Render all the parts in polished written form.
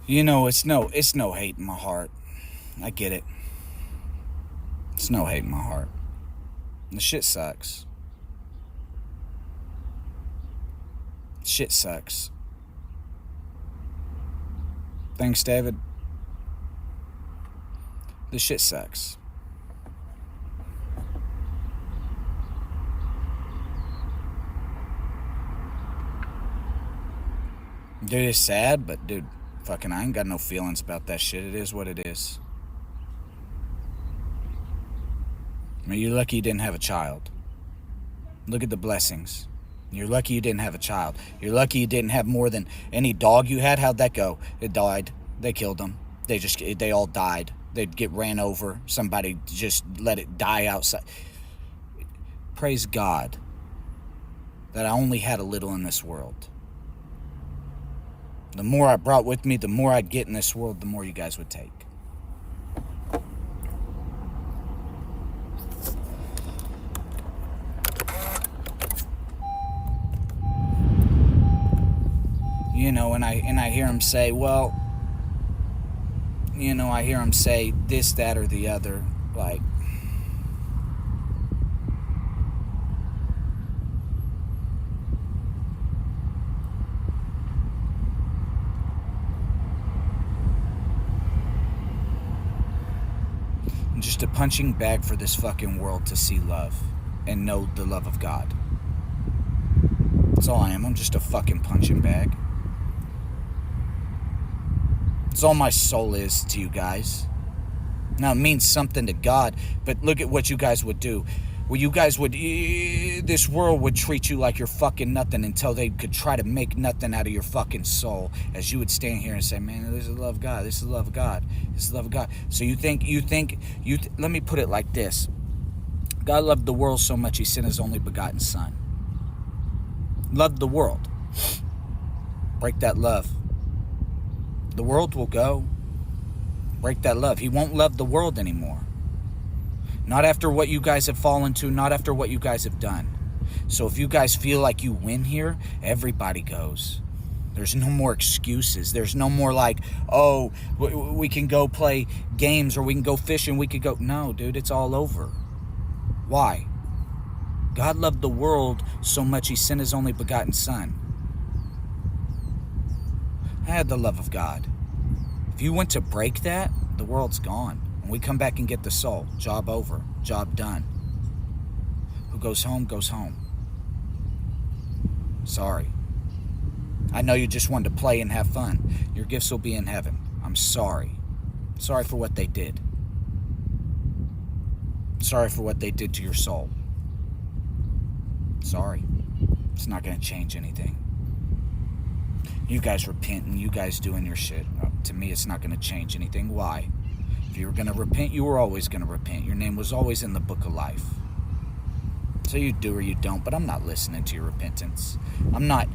You know, it's no hate in my heart. I get it. It's no hate in my heart. The shit sucks. Shit sucks. Thanks, David. The shit sucks. Dude, it's sad, but dude, fucking I ain't got no feelings about that shit. It is what it is. I mean, you're lucky you didn't have a child. Look at the blessings. You're lucky you didn't have a child. You're lucky you didn't have more than any dog you had. How'd that go? It died. They killed them. They all died. They'd get ran over. Somebody just let it die outside. Praise God that I only had a little in this world. The more I brought with me, the more I'd get in this world, the more you guys would take. You know, and I hear him say, well, you know, I hear him say this, that, or the other, like, just a punching bag for this fucking world to see love and know the love of God. That's all I am. I'm just a fucking punching bag. That's all my soul is to you guys. Now, it means something to God, but look at what you guys would do. Well, you guys would, this world would treat you like you're fucking nothing until they could try to make nothing out of your fucking soul. As you would stand here and say, man, this is the love of God. This is the love of God. This is the love of God. So let me put it like this. God loved the world so much, he sent his only begotten son. Loved the world. Break that love. The world will go. Break that love. He won't love the world anymore. Not after what you guys have fallen to, not after what you guys have done. So if you guys feel like you win here, everybody goes. There's no more excuses. There's no more like, oh, we can go play games or we can go fishing. We could go. No, dude, it's all over. Why? God loved the world so much he sent his only begotten son. I had the love of God. If you went to break that, the world's gone. When we come back and get the soul, job over, job done. Who goes home, goes home. Sorry. I know you just wanted to play and have fun. Your gifts will be in heaven. I'm sorry. Sorry for what they did. Sorry for what they did to your soul. Sorry. It's not going to change anything. You guys repenting, you guys doing your shit. To me, it's not going to change anything. Why? If you were going to repent, you were always going to repent. Your name was always in the book of life. So you do or you don't, but I'm not listening to your repentance. I'm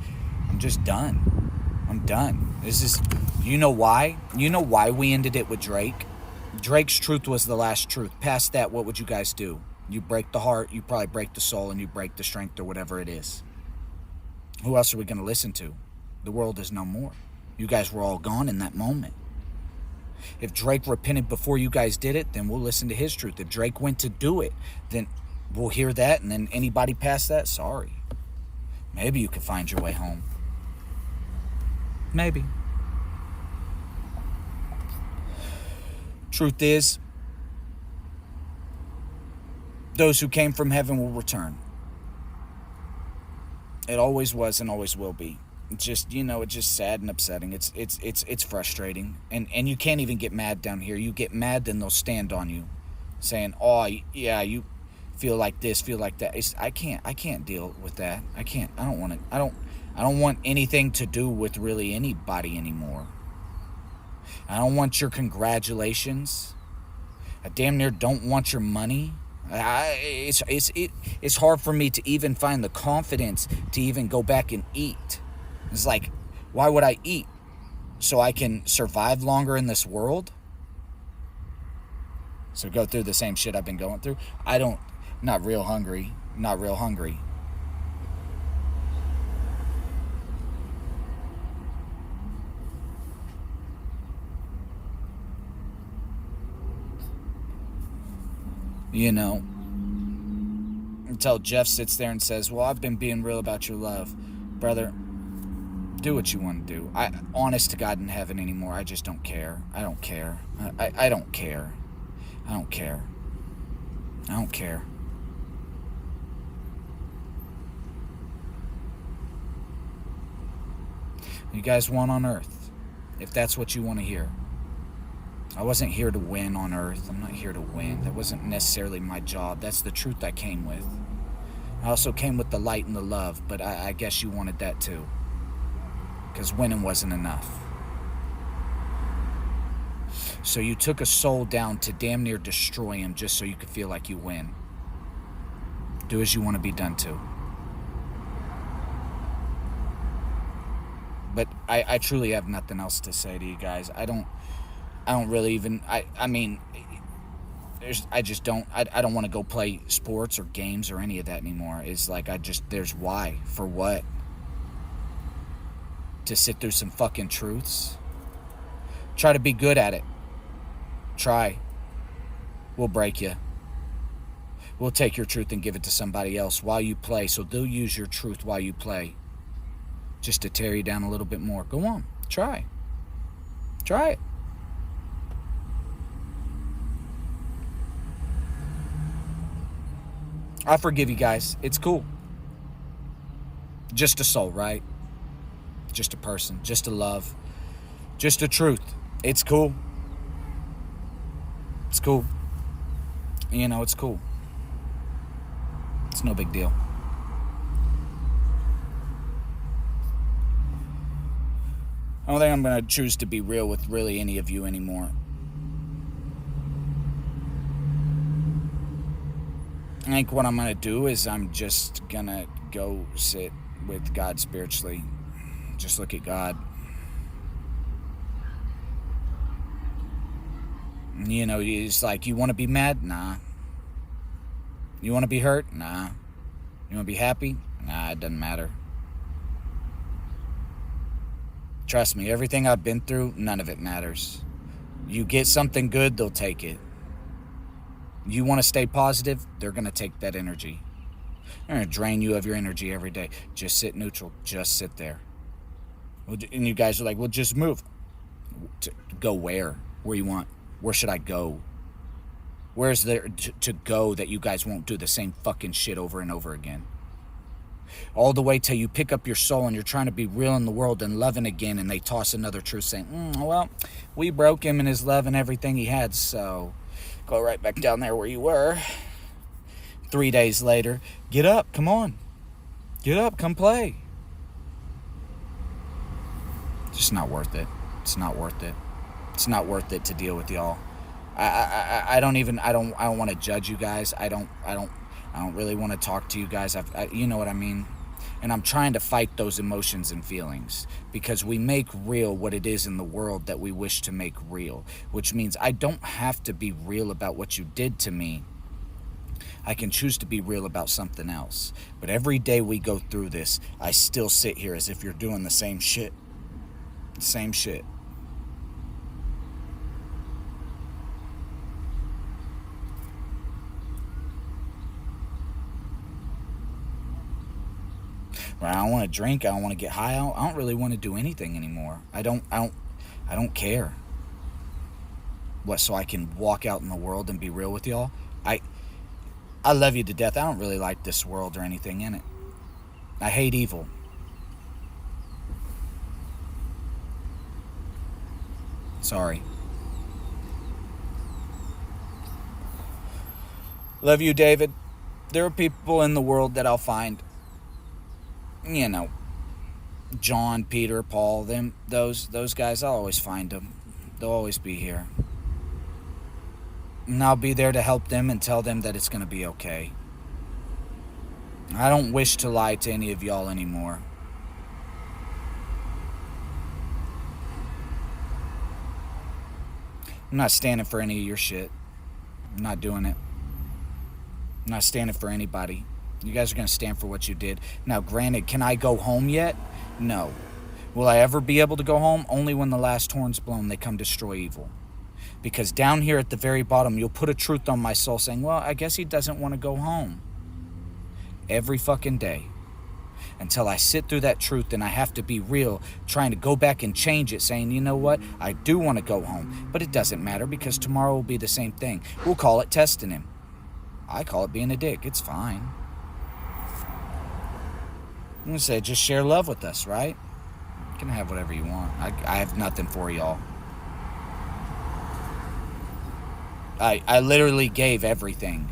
just done. I'm done. You know why? You know why we ended it with Drake? Drake's truth was the last truth. Past that, what would you guys do? You break the heart, you probably break the soul, and you break the strength or whatever it is. Who else are we going to listen to? The world is no more. You guys were all gone in that moment. If Drake repented before you guys did it, then we'll listen to his truth. If Drake went to do it, then we'll hear that, and then anybody past that, sorry. Maybe you could find your way home. Maybe. Truth is, those who came from heaven will return. It always was and always will be. It's just, it's just sad and upsetting. It's frustrating. And you can't even get mad down here. You get mad, then they'll stand on you saying, oh, yeah, you feel like this, feel like that. I can't deal with that. I don't want anything to do with really anybody anymore. I don't want your congratulations. I damn near don't want your money. It's hard for me to even find the confidence to even go back and eat. It's like, why would I eat? So I can survive longer in this world? So go through the same shit I've been going through? Not real hungry. You know, until Jeff sits there and says, well, I've been being real about your love. Brother, do what you want to do. Honest to God in heaven anymore, I just don't care. I don't care. I don't care. I don't care. I don't care. You guys want on earth, if that's what you want to hear. I wasn't here to win on earth. I'm not here to win. That wasn't necessarily my job. That's the truth I came with. I also came with the light and the love, but I guess you wanted that too. Because winning wasn't enough. So you took a soul down to damn near destroy him just so you could feel like you win. Do as you want to be done to. But I truly have nothing else to say to you guys. I don't really even, I mean, I don't want to go play sports or games or any of that anymore. It's like, there's why, for what? To sit through some fucking truths? Try to be good at it. Try. We'll break you. We'll take your truth and give it to somebody else while you play, so they'll use your truth while you play. Just to tear you down a little bit more. Go on. Try. Try it. I forgive you guys. It's cool. Just a soul, right? Just a person. Just a love. Just a truth. It's cool. It's cool. You know, it's cool. It's no big deal. I don't think I'm going to choose to be real with really any of you anymore. I think what I'm going to do is I'm just going to go sit with God spiritually. Just look at God. You know, it's like, you want to be mad? Nah. You want to be hurt? Nah. You want to be happy? Nah, it doesn't matter. Trust me, everything I've been through, none of it matters. You get something good, they'll take it. You want to stay positive, they're going to take that energy. They're going to drain you of your energy every day. Just sit neutral. Just sit there. And you guys are like, well, just move. Go where? Where you want? Where should I go? Where's there to go that you guys won't do the same fucking shit over and over again? All the way till you pick up your soul and you're trying to be real in the world and loving again, and they toss another truth saying, well, we broke him and his love and everything he had, so go right back down there where you were. 3 days later, get up, come on. Get up, come play. It's just not worth it. It's not worth it. It's not worth it to deal with y'all. I don't want to judge you guys. I don't really want to talk to you guys. You know what I mean? And I'm trying to fight those emotions and feelings, because we make real what it is in the world that we wish to make real, which means I don't have to be real about what you did to me. I can choose to be real about something else. But every day we go through this, I still sit here as if you're doing the same shit. Same shit. I don't want to drink. I don't want to get high. I don't really want to do anything anymore. I don't care. What, so I can walk out in the world and be real with y'all? I love you to death. I don't really like this world or anything in it. I hate evil. Sorry. Love you, David. There are people in the world that I'll find, you know, John, Peter, Paul, those guys, I'll always find them. They'll always be here. And I'll be there to help them and tell them that it's going to be okay. I don't wish to lie to any of y'all anymore. I'm not standing for any of your shit. I'm not doing it. I'm not standing for anybody. You guys are going to stand for what you did. Now, granted, can I go home yet? No. Will I ever be able to go home? Only when the last horn's blown, they come destroy evil. Because down here at the very bottom, you'll put a truth on my soul saying, well, I guess he doesn't want to go home. Every fucking day. Until I sit through that truth and I have to be real, trying to go back and change it, saying, you know what, I do want to go home. But it doesn't matter because tomorrow will be the same thing. We'll call it testing him. I call it being a dick. It's fine. I'm going to say, just share love with us, right? You can have whatever you want. I have nothing for y'all. I literally gave everything.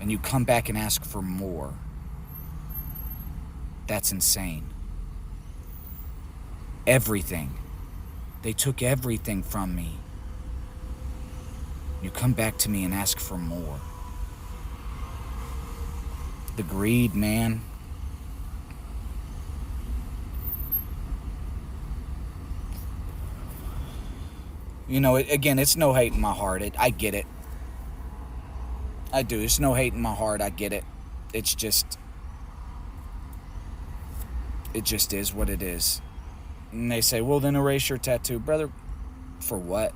And you come back and ask for more. That's insane. Everything. They took everything from me. You come back to me and ask for more. The greed, man. You know, again, it's no hate in my heart. I get it. I do. It's no hate in my heart. I get it. It's just... It just is what it is. And they say, well, then erase your tattoo. Brother, for what?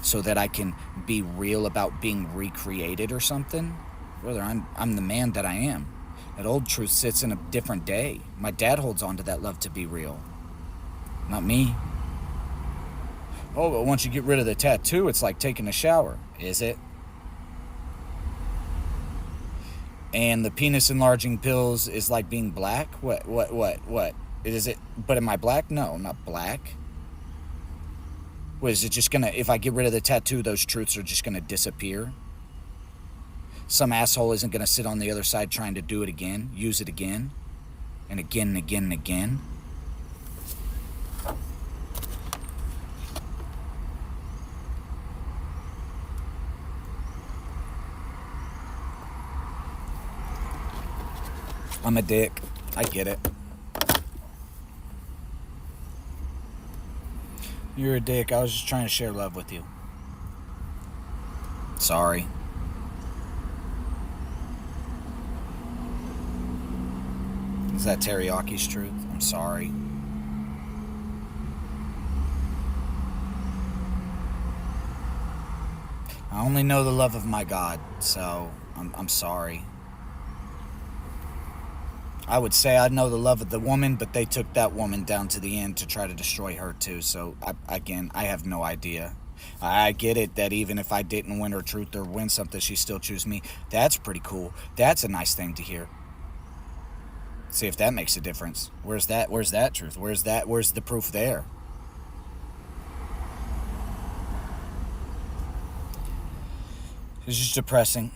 So that I can be real about being recreated or something? Brother, I'm the man that I am. That old truth sits in a different day. My dad holds on to that love to be real. Not me. Oh, but once you get rid of the tattoo, it's like taking a shower. Is it? And the penis enlarging pills is like being black? What? Is it? But am I black? No, I'm not black. What, is it just gonna, if I get rid of the tattoo, those truths are just gonna disappear? Some asshole isn't gonna sit on the other side trying to do it again, use it again, and again and again and again? I'm a dick. I get it. You're a dick. I was just trying to share love with you. Sorry. Is that Teriyaki's truth? I'm sorry. I only know the love of my God, so I'm sorry. I would say I know the love of the woman, but they took that woman down to the end to try to destroy her too. So, I have no idea. I get it that even if I didn't win her truth or win something, she still choose me. That's pretty cool. That's a nice thing to hear. See if that makes a difference. Where's that truth? Where's the proof there? It's just depressing.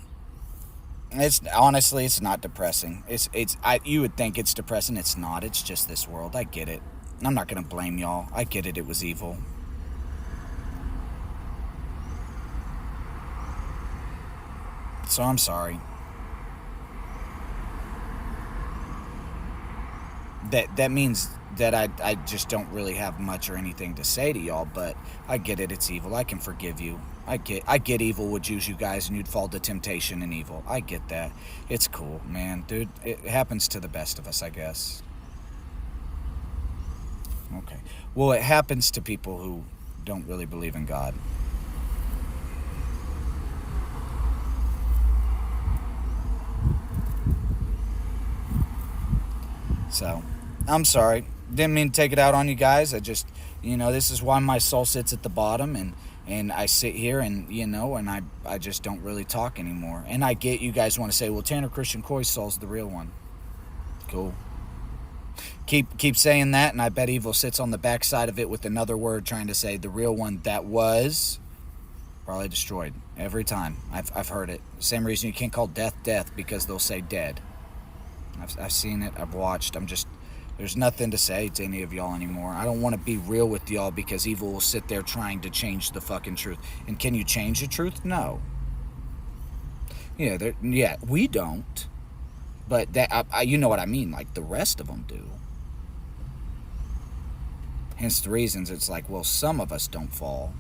It's honestly, it's not depressing. You would think it's depressing. It's not. It's just this world. I get it. I'm not gonna blame y'all. I get it. It was evil. So I'm sorry. That means that I just don't really have much or anything to say to y'all, but I get it. It's evil. I can forgive you. I get evil would use you guys and you'd fall to temptation and evil. I get that. It's cool, man. Dude, it happens to the best of us, I guess. Okay. Well, it happens to people who don't really believe in God. So, I'm sorry. Didn't mean to take it out on you guys. I just, this is why my soul sits at the bottom, and I sit here and, and I just don't really talk anymore. And I get you guys want to say, well, Tanner Christian Coy's soul's the real one. Cool. Keep saying that, and I bet evil sits on the backside of it with another word trying to say the real one that was probably destroyed every time. I've heard it. Same reason you can't call death death, because they'll say dead. I've seen it. I've watched. There's nothing to say to any of y'all anymore. I don't want to be real with y'all because evil will sit there trying to change the fucking truth. And can you change the truth? No. Yeah, we don't. But that, you know what I mean. Like the rest of them do. Hence the reasons it's like, well, some of us don't fall.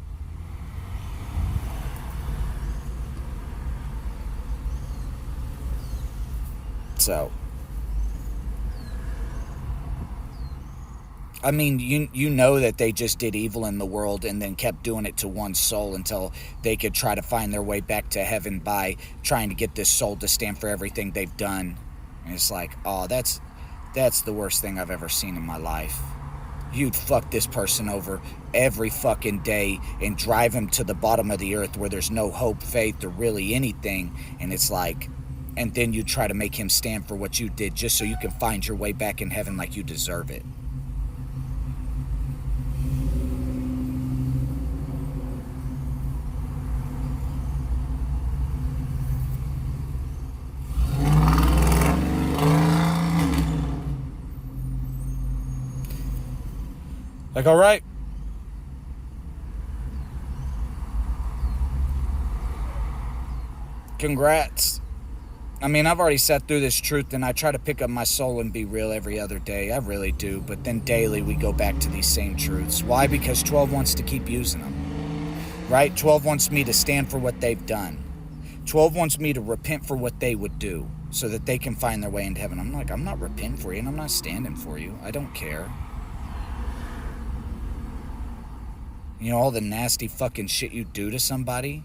So, I mean, you know that they just did evil in the world and then kept doing it to one soul until they could try to find their way back to heaven by trying to get this soul to stand for everything they've done. And it's like, oh, that's the worst thing I've ever seen in my life. You'd fuck this person over every fucking day and drive him to the bottom of the earth where there's no hope, faith, or really anything. And it's like, and then you try to make him stand for what you did just so you can find your way back in heaven like you deserve it. Like, all right. Congrats. I mean, I've already sat through this truth, and I try to pick up my soul and be real every other day. I really do. But then daily we go back to these same truths. Why? Because 12 wants to keep using them. Right? 12 wants me to stand for what they've done. 12 wants me to repent for what they would do so that they can find their way into heaven. I'm like, I'm not repenting for you, and I'm not standing for you. I don't care. You know, all the nasty fucking shit you do to somebody,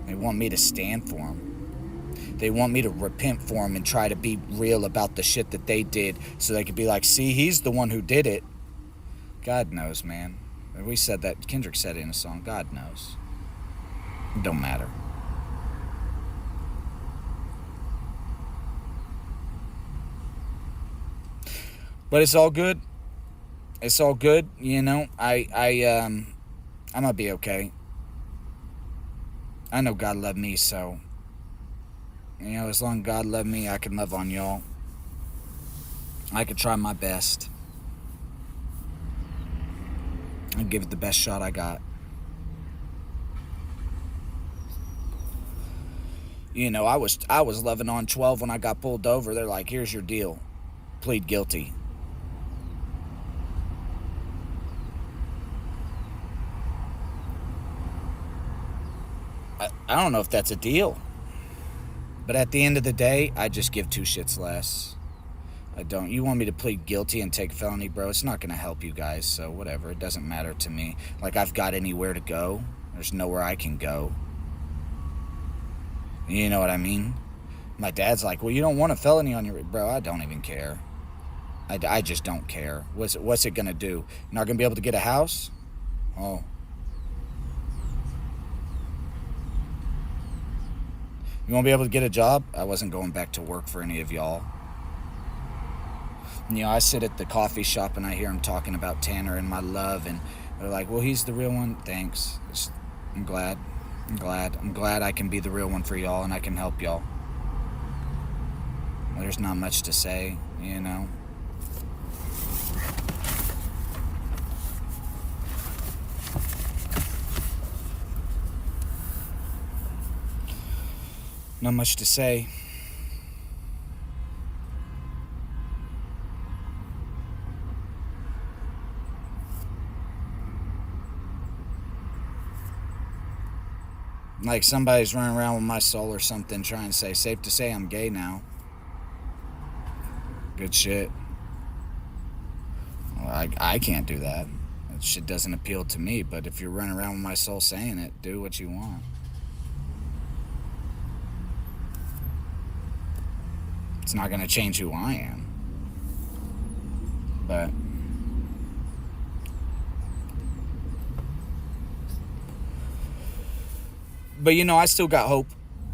they want me to stand for them. They want me to repent for them and try to be real about the shit that they did so they could be like, see, he's the one who did it. God knows, man. We said that, Kendrick said it in a song, God knows. It don't matter. But it's all good. It's all good, you know. I'm gonna be okay. I know God loved me, so, you know, as long as God loved me, I can love on y'all. I could try my best. And give it the best shot I got. You know, I was loving on 12 when I got pulled over. They're like, here's your deal. Plead guilty. I don't know if that's a deal. But at the end of the day, I just give two shits less. I don't. You want me to plead guilty and take felony, bro? It's not going to help you guys, so whatever. It doesn't matter to me. Like, I've got anywhere to go. There's nowhere I can go. You know what I mean? My dad's like, well, you don't want a felony on your... Bro, I don't even care. I just don't care. What's it going to do? You're not going to be able to get a house? Oh. You won't be able to get a job? I wasn't going back to work for any of y'all. You know, I sit at the coffee shop and I hear them talking about Tanner and my love, and they're like, well, he's the real one. Thanks. I'm glad I can be the real one for y'all and I can help y'all. There's not much to say, you know. Not much to say. Like somebody's running around with my soul or something trying to say, safe to say I'm gay now. Good shit. Well, I can't do that. That shit doesn't appeal to me, but if you're running around with my soul saying it, do what you want. It's not going to change who I am. But you know, I still got hope.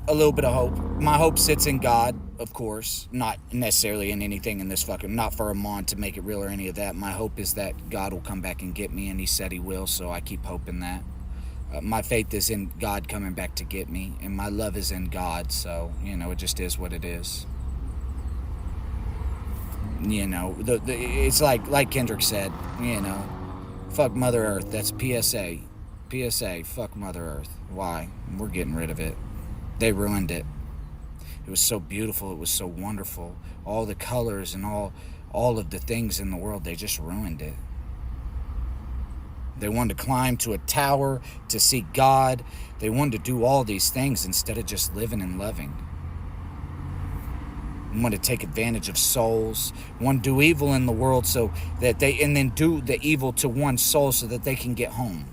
A little bit of hope. My hope sits in God, of course. Not necessarily in anything in this fucking... Not for Amon to make it real or any of that. My hope is that God will come back and get me, and he said he will, so I keep hoping that. My faith is in God coming back to get me, and my love is in God, so, you know, it just is what it is. You know, it's like Kendrick said, you know, fuck Mother Earth. That's PSA. PSA, fuck Mother Earth. Why? We're getting rid of it. They ruined it. It was so beautiful. It was so wonderful. All the colors and all of the things in the world, they just ruined it. They wanted to climb to a tower to see God. They wanted to do all these things instead of just living and loving. want to take advantage of souls, want to do evil in the world so that they, and then do the evil to one soul so that they can get home.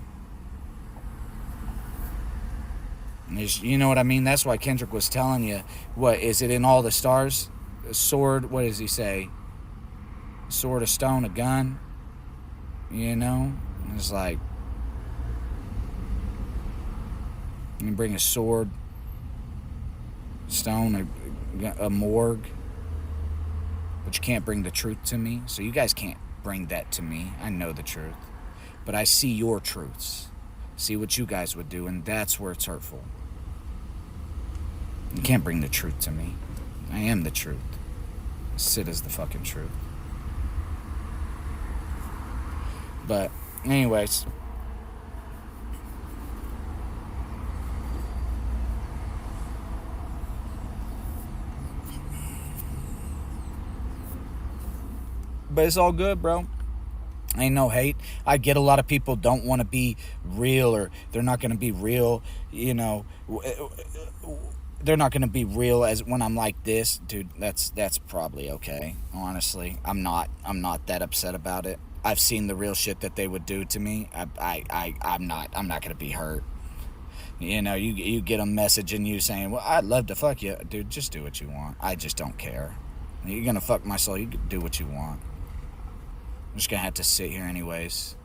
You know what I mean? That's why Kendrick was telling you, what is it in all the stars? A sword, what does he say? A sword, a stone, a gun. You know? It's like, you can bring a sword, stone, a morgue, but you can't bring the truth to me. So you guys can't bring that to me. I know the truth, but I see your truths, see what you guys would do, and that's where it's hurtful. You can't bring the truth to me. I am the truth. Sid is the fucking truth. But anyways, but it's all good, bro. Ain't no hate. I get a lot of people don't want to be real, or they're not going to be real, you know. They're not going to be real as when I'm like this, dude. That's probably okay. Honestly, I'm not that upset about it. I've seen the real shit that they would do to me. I'm not going to be hurt. You know, you get a message and you saying, well, I'd love to fuck you. Dude, just do what you want. I just don't care. You're going to fuck my soul. You can do what you want. I'm just going to have to sit here anyways.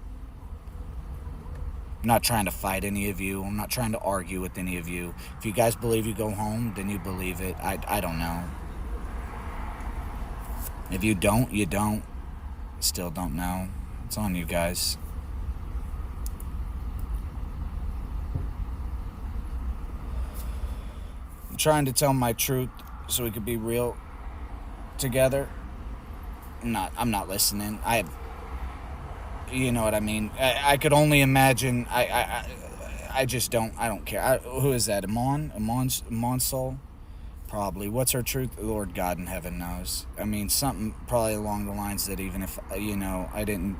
I'm not trying to fight any of you. I'm not trying to argue with any of you. If you guys believe you go home, then you believe it. I don't know. If you don't, you don't. Still don't know. It's on you guys. I'm trying to tell my truth so we could be real together. I'm not listening. You know what I mean? I could only imagine. I just don't. I don't care. Who is that? Amon Soul? Probably. What's her truth? Lord God in heaven knows. I mean, something probably along the lines that even if, you know, I didn't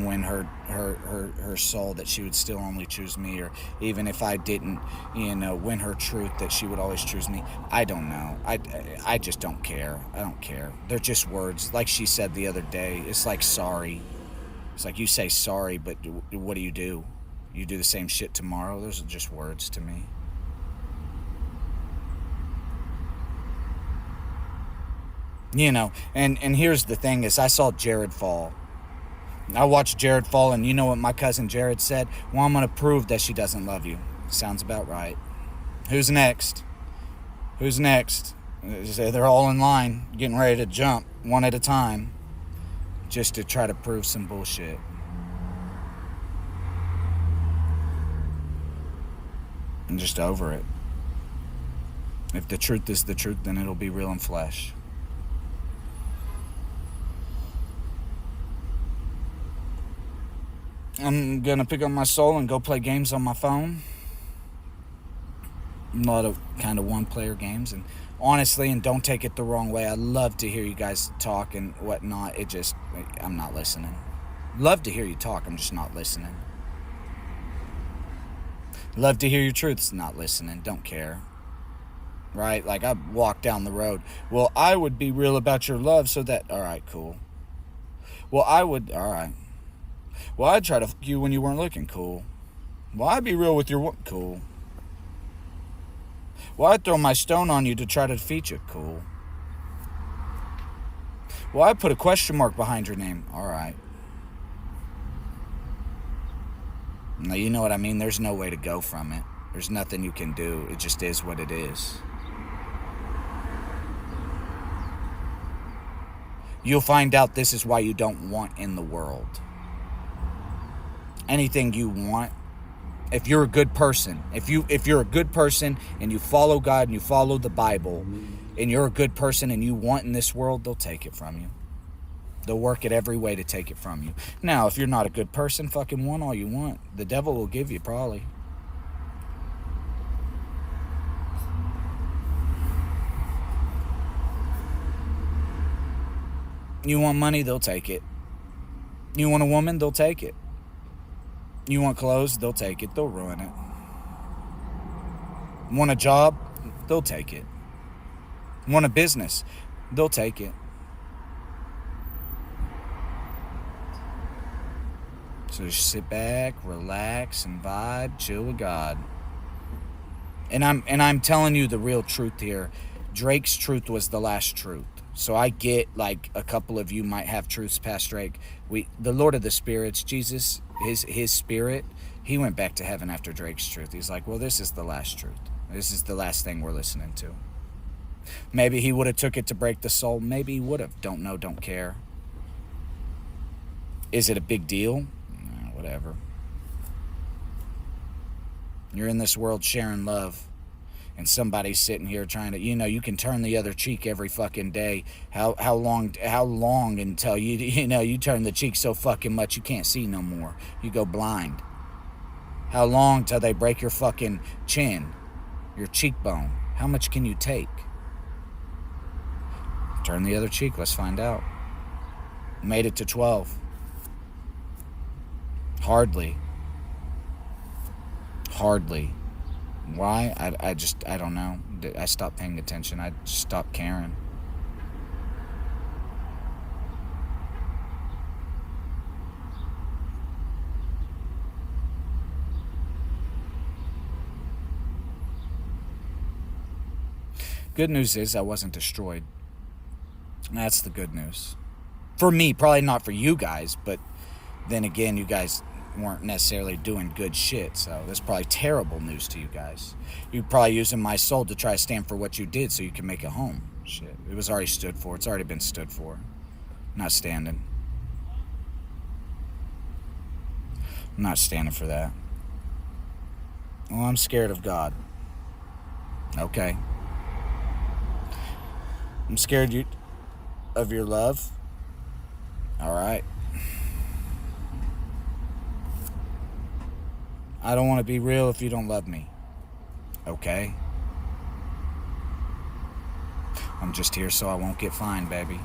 win her soul, that she would still only choose me, or even if I didn't, you know, win her truth, that she would always choose me. I don't know. I just don't care. I don't care. They're just words. Like she said the other day, it's like sorry. It's like you say sorry, but what do? You do the same shit tomorrow? Those are just words to me. You know, and here's the thing is, I saw Jared fall. I watched Jared fall, and you know what my cousin Jared said? Well, I'm going to prove that she doesn't love you. Sounds about right. Who's next? Who's next? They're all in line, getting ready to jump, one at a time, just to try to prove some bullshit. I'm just over it. If the truth is the truth, then it'll be real in flesh. I'm gonna pick up my soul and go play games on my phone. A lot of kind of one-player games, and honestly, and don't take it the wrong way, I love to hear you guys talk and whatnot. I'm not listening. Love to hear you talk, I'm just not listening. Love to hear your truths, not listening, don't care. Right? Like, I walk down the road. Well, I would be real about your love so that, alright, cool. Well, alright. Well, I'd try to fuck you when you weren't looking, cool. Well, I'd be real with your cool. Well, I'd throw my stone on you to try to defeat you, cool. Well, I'd put a question mark behind your name, alright. Now, you know what I mean? There's no way to go from it. There's nothing you can do. It just is what it is. You'll find out this is why you don't want in the world. Anything you want, if you're a good person, if you're a good person and you follow God and you follow the Bible, and you're a good person and you want in this world, they'll take it from you. They'll work it every way to take it from you. Now, if you're not a good person, fucking want all you want. The devil will give you, probably. You want money, they'll take it. You want a woman, they'll take it. You want clothes, they'll take it. They'll ruin it. Want a job, they'll take it. Want a business, They'll take it. So just sit back, relax, and vibe, chill with God. And I'm telling you the real truth here. Drake's truth was the last truth. So I get, like, a couple of you might have truths past Drake. The Lord of the Spirits, Jesus, his spirit, he went back to heaven after Drake's truth. He's like, well, this is the last truth. This is the last thing we're listening to. Maybe he would have took it to break the soul. Maybe he would have. Don't know, don't care. Is it a big deal? Whatever. You're in this world sharing love, and somebody's sitting here trying to, you can turn the other cheek every fucking day. How long until you turn the cheek so fucking much you can't see no more. You go blind. How long till they break your fucking chin, your cheekbone? How much can you take? Turn the other cheek, let's find out. Made it to 12. Hardly. Why? I don't know. I stopped paying attention. I just stopped caring. Good news is I wasn't destroyed. That's the good news. For me, probably not for you guys, but then again, you guys weren't necessarily doing good shit, so that's probably terrible news to you guys. You're probably using my soul to try to stand for what you did so you can make it home. Shit, it was already stood for. It's already been stood for. I'm not standing. I'm not standing for that. Well, I'm scared of God. Okay. I'm scared of your love. All right. I don't want to be real if you don't love me. Okay. I'm just here so I won't get fined, baby.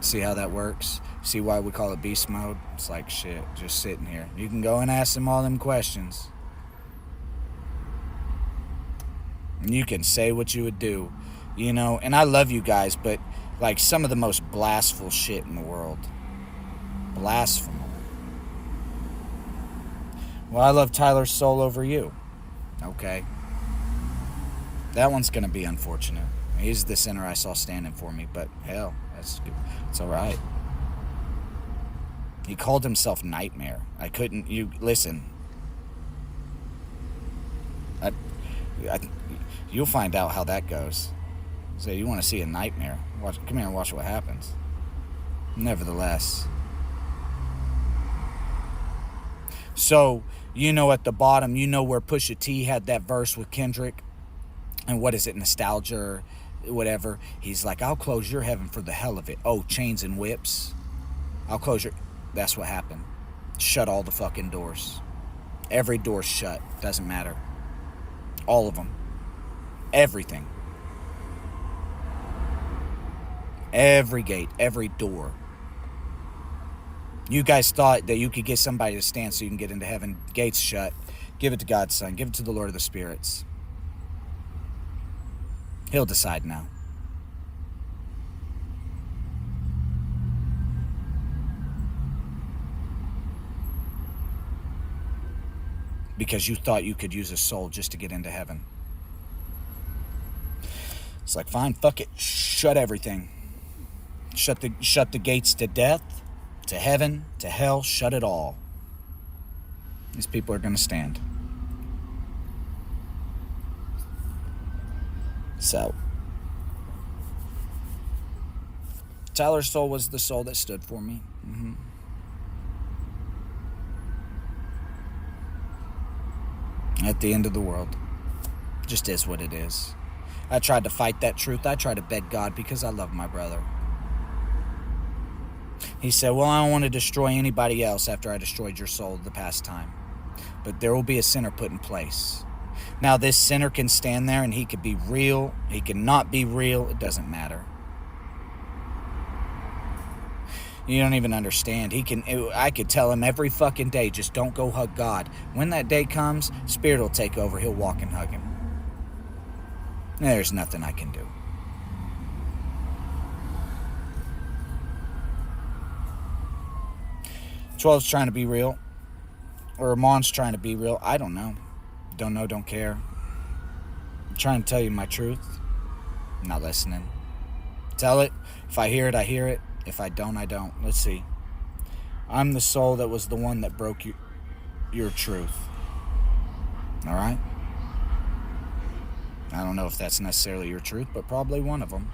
See how that works? See why we call it beast mode? It's like shit, just sitting here. You can go and ask them all them questions. You can say what you would do, and I love you guys, but like some of the most blasphemous shit in the world. Blasphemous. Well, I love Tyler's soul over you. Okay. That one's going to be unfortunate. He's the sinner I saw standing for me, but hell, it's all right. He called himself Nightmare. Listen. You'll find out how that goes. So you want to see a nightmare? Come here and watch what happens. Nevertheless. So, at the bottom, where Pusha T had that verse with Kendrick, and what is it, nostalgia or whatever? He's like, I'll close your heaven for the hell of it. Oh, chains and whips. I'll close your... That's what happened. Shut all the fucking doors. Every door's shut. Doesn't matter. All of them. Everything. Every gate. Every door. You guys thought that you could get somebody to stand so you can get into heaven. Gates shut. Give it to God's Son. Give it to the Lord of the Spirits. He'll decide now. Because you thought you could use a soul just to get into heaven. It's like, fine, fuck it. Shut everything. Shut the gates to death, to heaven, to hell. Shut it all. These people are going to stand. So, Tyler's soul was the soul that stood for me. Mm-hmm. At the end of the world. Just is what it is. I tried to fight that truth. I tried to beg God because I love my brother. He said, well, I don't want to destroy anybody else after I destroyed your soul the past time. But there will be a sinner put in place. Now, this sinner can stand there and he could be real. He can not be real. It doesn't matter. You don't even understand. I could tell him every fucking day, just don't go hug God. When that day comes, Spirit will take over. He'll walk and hug him. There's nothing I can do. 12's trying to be real. Or Amon's trying to be real. I don't know. Don't know, don't care. I'm trying to tell you my truth. I'm not listening. Tell it. If I hear it, I hear it. If I don't, I don't. Let's see. I'm the soul that was the one that broke your truth. Alright? I don't know if that's necessarily your truth, but probably one of them.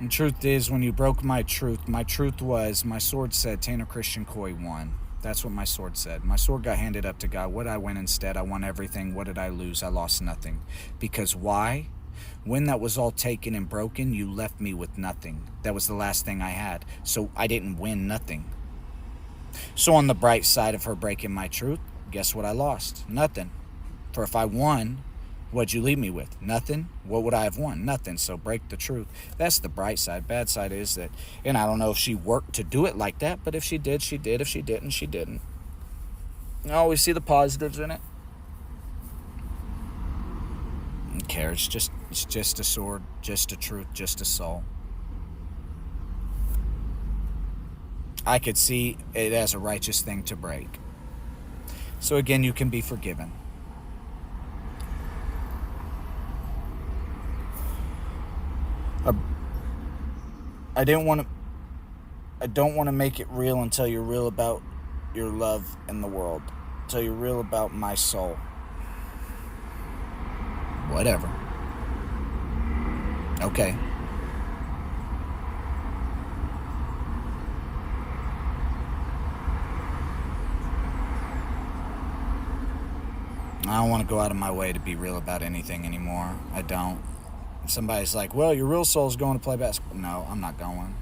And truth is, when you broke my truth was, my sword said, Tanner Christian Coy won. That's what my sword said. My sword got handed up to God. What did I win instead? I won everything. What did I lose? I lost nothing. Because why? When that was all taken and broken, you left me with nothing. That was the last thing I had. So I didn't win nothing. So on the bright side of her breaking my truth, guess what I lost? Nothing. For if I won, what'd you leave me with? Nothing. What would I have won? Nothing. So break the truth. That's the bright side. Bad side is that, and I don't know if she worked to do it like that, but if she did, she did. If she didn't, she didn't. I always see the positives in it. I don't care. It's just a sword, just a truth, just a soul. I could see it as a righteous thing to break. So again, you can be forgiven. I don't want to make it real until you're real about your love in the world. Until you're real about my soul. Whatever. Okay. I don't want to go out of my way to be real about anything anymore. I don't. If somebody's like, well, your real soul's going to play basketball. No, I'm not going.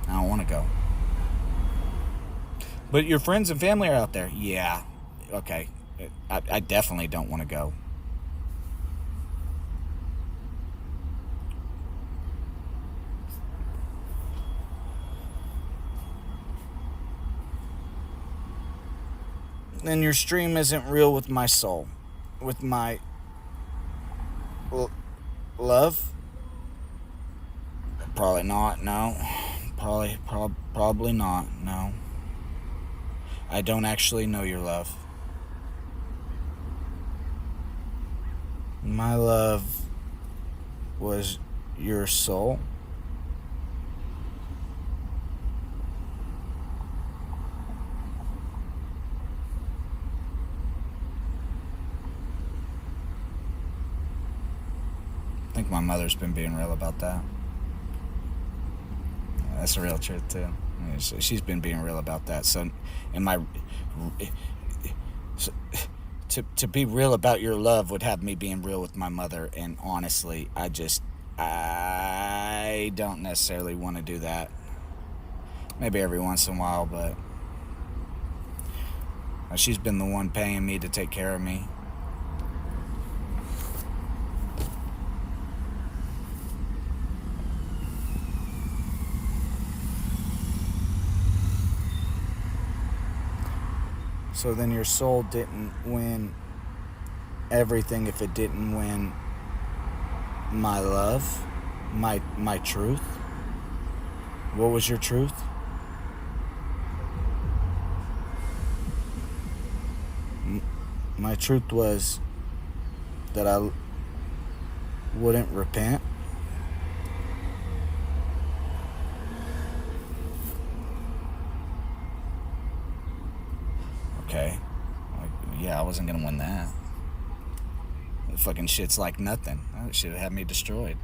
I don't want to go. But your friends and family are out there. Yeah. Okay. I definitely don't want to go. Then your stream isn't real with my soul. With my love? Probably not, no. Probably not, no. I don't actually know your love. My love was your soul. I think my mother's been being real about that. That's the real truth too. She's been being real about that. So, to be real about your love would have me being real with my mother. And honestly, I don't necessarily want to do that. Maybe every once in a while, but she's been the one paying me to take care of me. So then your soul didn't win everything if it didn't win my love, my truth. What was your truth? My truth was that I wouldn't repent. Okay. Yeah, I wasn't gonna win that. The fucking shit's like nothing. That should have had me destroyed.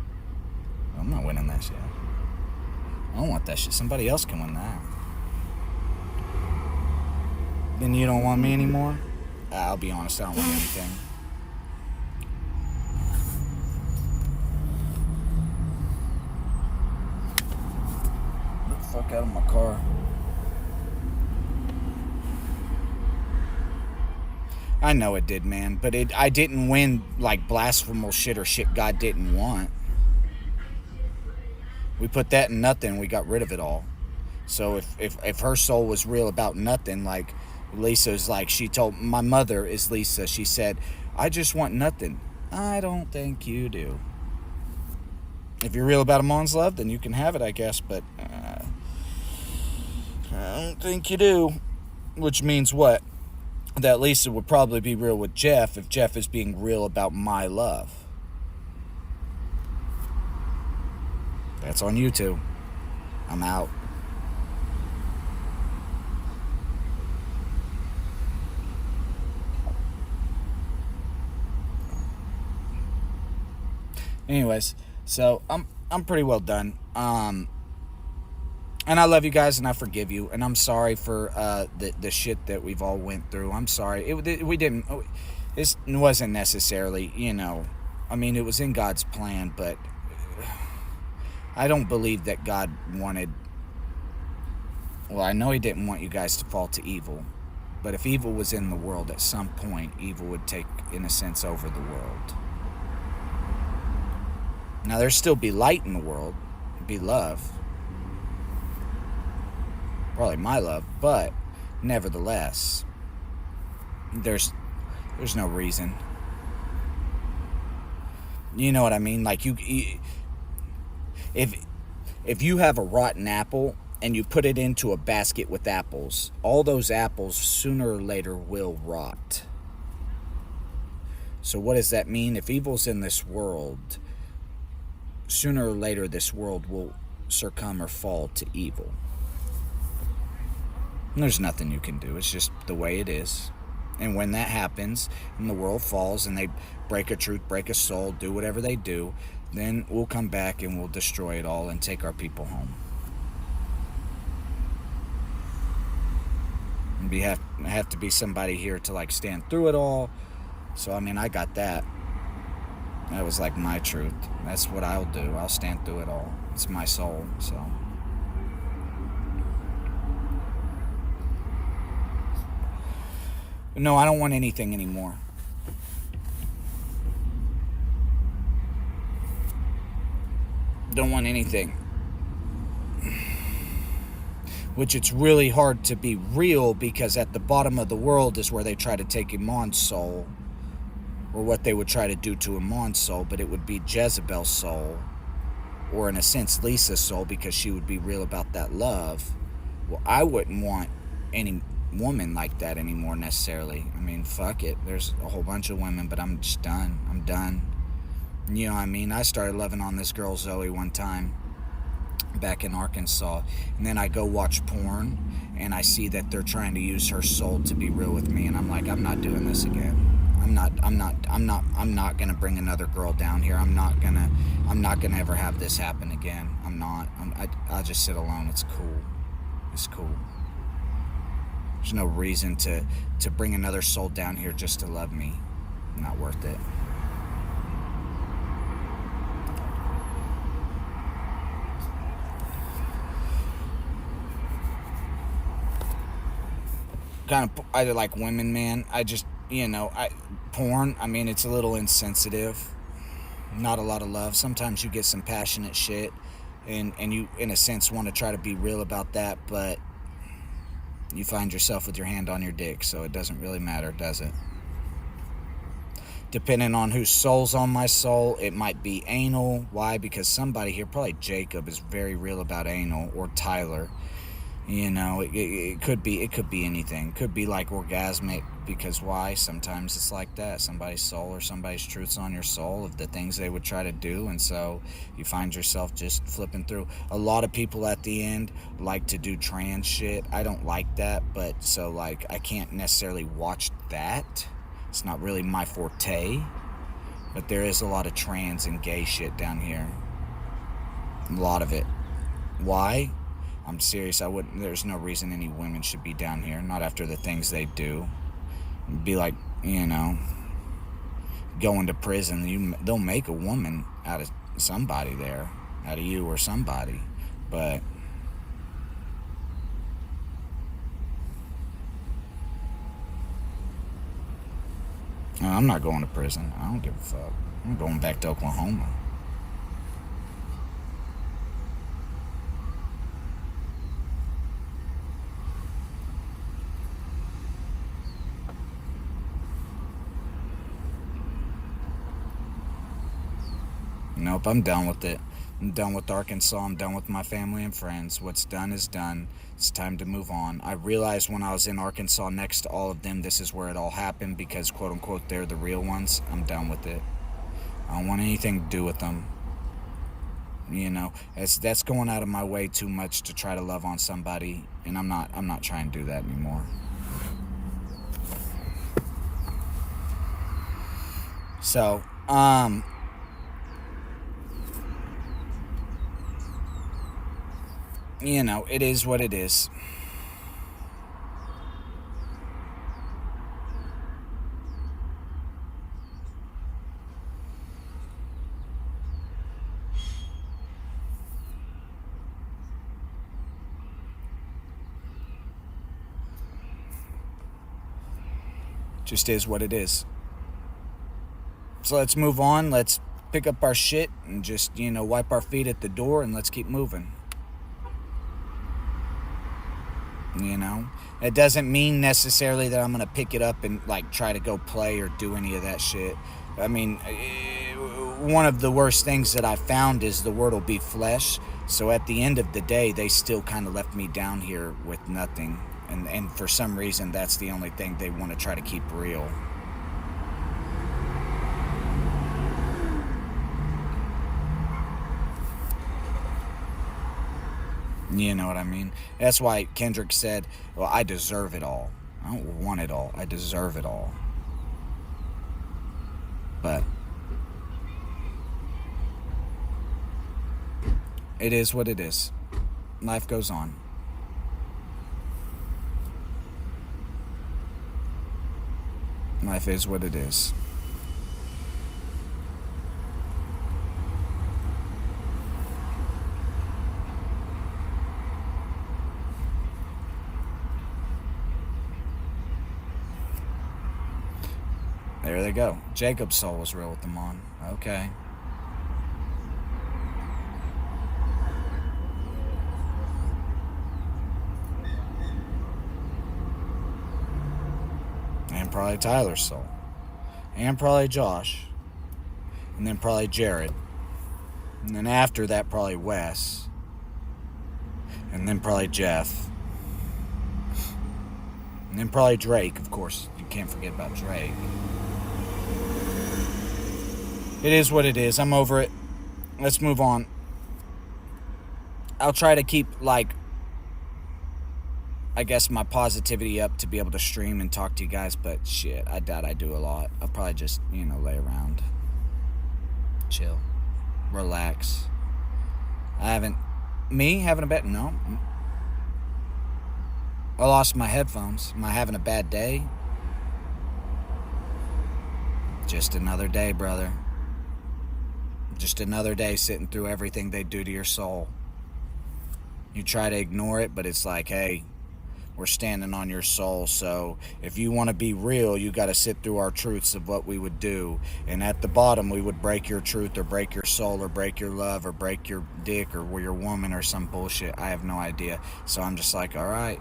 I'm not winning that shit. I don't want that shit. Somebody else can win that. Then you don't want me anymore? I'll be honest, I don't want anything. Get the fuck out of my car. I know it did, man, but I didn't win like blasphemous shit or shit God didn't want. We put that in nothing, we got rid of it all. So if her soul was real about nothing, like Lisa's like, she told, my mother is Lisa, she said, I just want nothing. I don't think you do. If you're real about a man's love, then you can have it, I guess, but I don't think you do. Which means what? That Lisa would probably be real with Jeff if Jeff is being real about my love. That's on you two. I'm out. Anyways, so I'm pretty well done. And I love you guys, and I forgive you, and I'm sorry for the shit that we've all went through. I'm sorry. It wasn't necessarily, I mean, it was in God's plan, but I don't believe that God wanted. Well, I know He didn't want you guys to fall to evil, but if evil was in the world, at some point, evil would take, in a sense, over the world. Now, there'd still be light in the world, be love, probably my love, but nevertheless, there's no reason. You know what I mean? Like if you have a rotten apple and you put it into a basket with apples, all those apples sooner or later will rot. So what does that mean? If evil's in this world, sooner or later this world will succumb or fall to evil. And there's nothing you can do. It's just the way it is. And when that happens and the world falls and they break a truth, break a soul, do whatever they do, then we'll come back and we'll destroy it all and take our people home. And have to be somebody here to like stand through it all. So I mean, I got that. That was like my truth. That's what I'll do. I'll stand through it all. It's my soul, so. No, I don't want anything anymore. Don't want anything. Which it's really hard to be real, because at the bottom of the world is where they try to take Iman's soul, or what they would try to do to Iman's soul, but it would be Jezebel's soul, or in a sense Lisa's soul, because she would be real about that love. Well, I wouldn't want any woman like that anymore necessarily. I mean, fuck it. There's a whole bunch of women, but I'm just done. I'm done. You know what I mean? I started loving on this girl Zoe one time back in Arkansas, and then I go watch porn and I see that they're trying to use her soul to be real with me, and I'm like, I'm not doing this again. I'm not gonna bring another girl down here. I'm not gonna ever have this happen again. I'll just sit alone. It's cool. It's cool. There's no reason to bring another soul down here just to love me. Not worth it. I like women, man. I just, porn, I mean, it's a little insensitive. Not a lot of love. Sometimes you get some passionate shit, and you, in a sense, want to try to be real about that, but you find yourself with your hand on your dick, so it doesn't really matter, does it? Depending on whose soul's on my soul, it might be anal. Why? Because somebody here, probably Jacob, is very real about anal, or Tyler. It could be anything. It could be like orgasmic, because why? Sometimes it's like that. Somebody's soul or somebody's truth's on your soul of the things they would try to do, and so you find yourself just flipping through. A lot of people at the end like to do trans shit. I don't like that, but so like I can't necessarily watch that. It's not really my forte, but there is a lot of trans and gay shit down here. A lot of it. Why? I'm serious. There's no reason any women should be down here. Not after the things they do. It'd be like, going to prison. They'll make a woman out of somebody there, out of you or somebody. But I'm not going to prison. I don't give a fuck. I'm going back to Oklahoma. Nope, I'm done with it. I'm done with Arkansas. I'm done with my family and friends. What's done is done. It's time to move on. I realized when I was in Arkansas next to all of them, this is where it all happened because, quote unquote, they're the real ones. I'm done with it. I don't want anything to do with them. You know, that's going out of my way too much to try to love on somebody, and I'm not trying to do that anymore. So, you know, it is what it is. Just is what it is. So let's move on. Let's pick up our shit and just, you know, wipe our feet at the door and let's keep moving. You know, it doesn't mean necessarily that I'm gonna pick it up and like try to go play or do any of that shit. I mean, one of the worst things that I found is the word will be flesh. So at the end of the day, they still kind of left me down here with nothing. And for some reason, that's the only thing they want to try to keep real. You know what I mean? That's why Kendrick said, well, I deserve it all. I don't want it all. I deserve it all. But it is what it is. Life goes on. Life is what it is. There they go. Jacob's soul was real with them on. Okay. And probably Tyler's soul. And probably Josh. And then probably Jared. And then after that, probably Wes. And then probably Jeff. And then probably Drake, of course. You can't forget about Drake. It is what it is. I'm over it. Let's move on. I'll try to keep, like, I guess my positivity up to be able to stream and talk to you guys, but shit, I doubt I do a lot. I'll probably just, you know, lay around. Chill. Relax. Having a bad, no. I lost my headphones. Am I having a bad day? Just another day, brother. Just another day sitting through everything they do to your soul. You try to ignore it, but it's like, hey, we're standing on your soul, so if you want to be real, you got to sit through our truths of what we would do. And at the bottom, we would break your truth or break your soul or break your love or break your dick or your woman or some bullshit. I have no idea. So I'm just like, all right.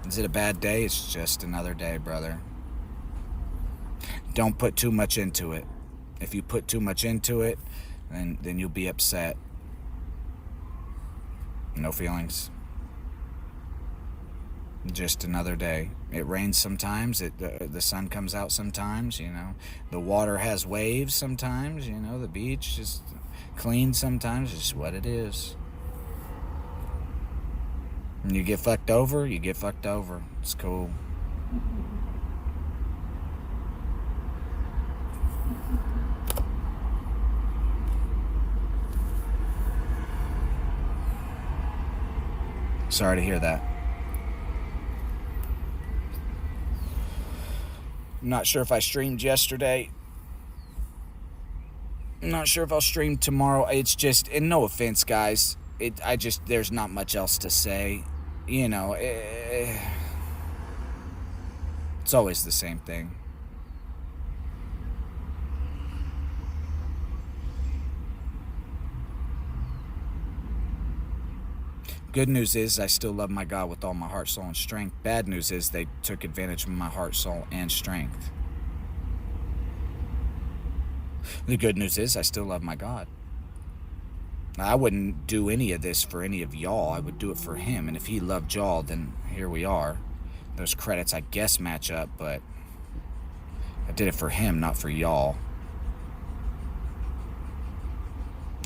Is it a bad day? It's just another day, brother. Don't put too much into it. If you put too much into it, then you'll be upset. No feelings. Just another day. It rains sometimes. The sun comes out sometimes, you know. The water has waves sometimes, you know. The beach is clean sometimes. It's just what it is. And you get fucked over, you get fucked over. It's cool. Sorry to hear that. I'm not sure if I streamed yesterday. I'm not sure if I'll stream tomorrow. It's just, and no offense, guys. There's not much else to say. You know, it's always the same thing. Good news is I still love my God with all my heart, soul, and strength. Bad news is they took advantage of my heart, soul, and strength. The good news is I still love my God. I wouldn't do any of this for any of y'all. I would do it for him. And if he loved y'all, then here we are. Those credits, I guess, match up, but I did it for him, not for y'all.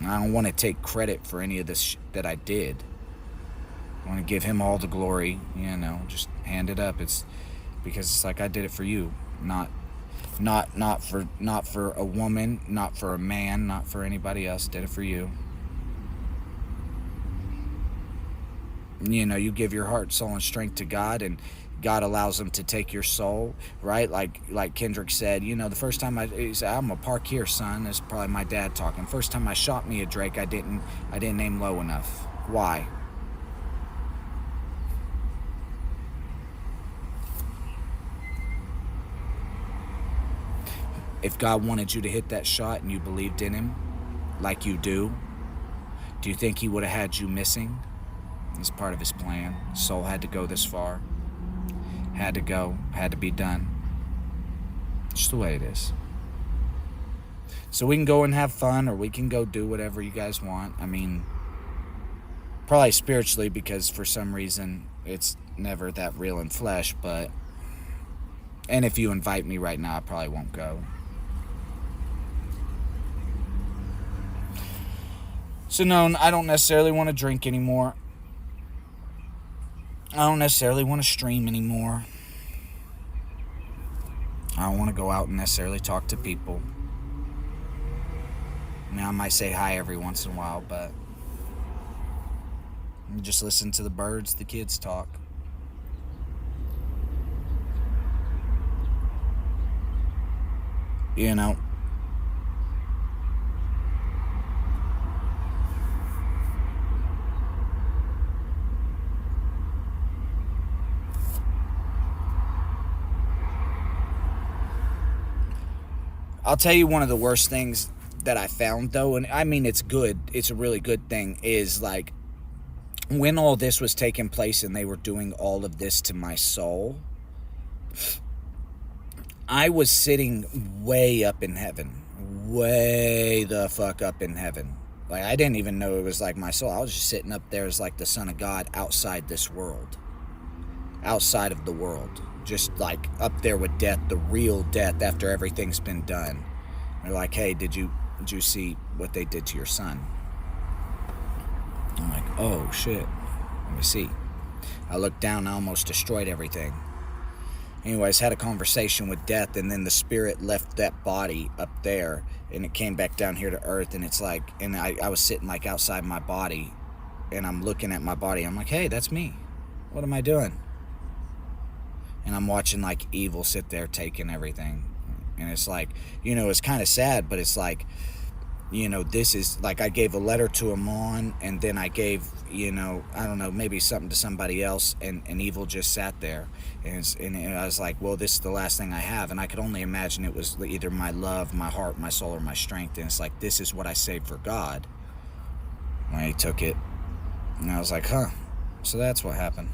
I don't want to take credit for any of this that I did. I want to give him all the glory, just hand it up. It's because it's like I did it for you, not for a woman, not for a man, not for anybody else. Did it for you. You give your heart, soul, and strength to God, and God allows him to take your soul, right? Like Kendrick said, the first time he said, I'm gonna park here, son. That's probably my dad talking. First time I shot me a Drake, I didn't aim low enough. Why? If God wanted you to hit that shot and you believed in him, like you do you think he would have had you missing? It's part of his plan. Soul had to go this far. Had to go. Had to be done. Just the way it is. So we can go and have fun, or we can go do whatever you guys want. I mean, probably spiritually, because for some reason it's never that real in flesh, but... And if you invite me right now, I probably won't go. So no, I don't necessarily want to drink anymore. I don't necessarily want to stream anymore. I don't want to go out and necessarily talk to people. Now, I might say hi every once in a while, but just listen to the birds, the kids talk. I'll tell you one of the worst things that I found, though, and I mean, it's good. It's a really good thing, is like when all this was taking place and they were doing all of this to my soul, I was sitting way up in heaven. Way the fuck up in heaven. Like, I didn't even know it was like my soul. I was just sitting up there as like the Son of God outside this world. Outside of the world. Just like up there with death, the real death after everything's been done. They're like, hey, did you see what they did to your son? I'm like, oh shit. Let me see. I looked down, I almost destroyed everything. Anyways, had a conversation with death, and then the spirit left that body up there, and it came back down here to earth, and it's like, and I was sitting like outside my body, and I'm looking at my body. I'm like, hey, that's me. What am I doing? And I'm watching like evil sit there taking everything. And it's like, it's kind of sad, but it's like, this is like, I gave a letter to him on, and then I gave, I don't know, maybe something to somebody else, and evil just sat there. And I was like, well, this is the last thing I have. And I could only imagine it was either my love, my heart, my soul, or my strength. And it's like, this is what I saved for God. When he took it. And I was like, huh, so that's what happened.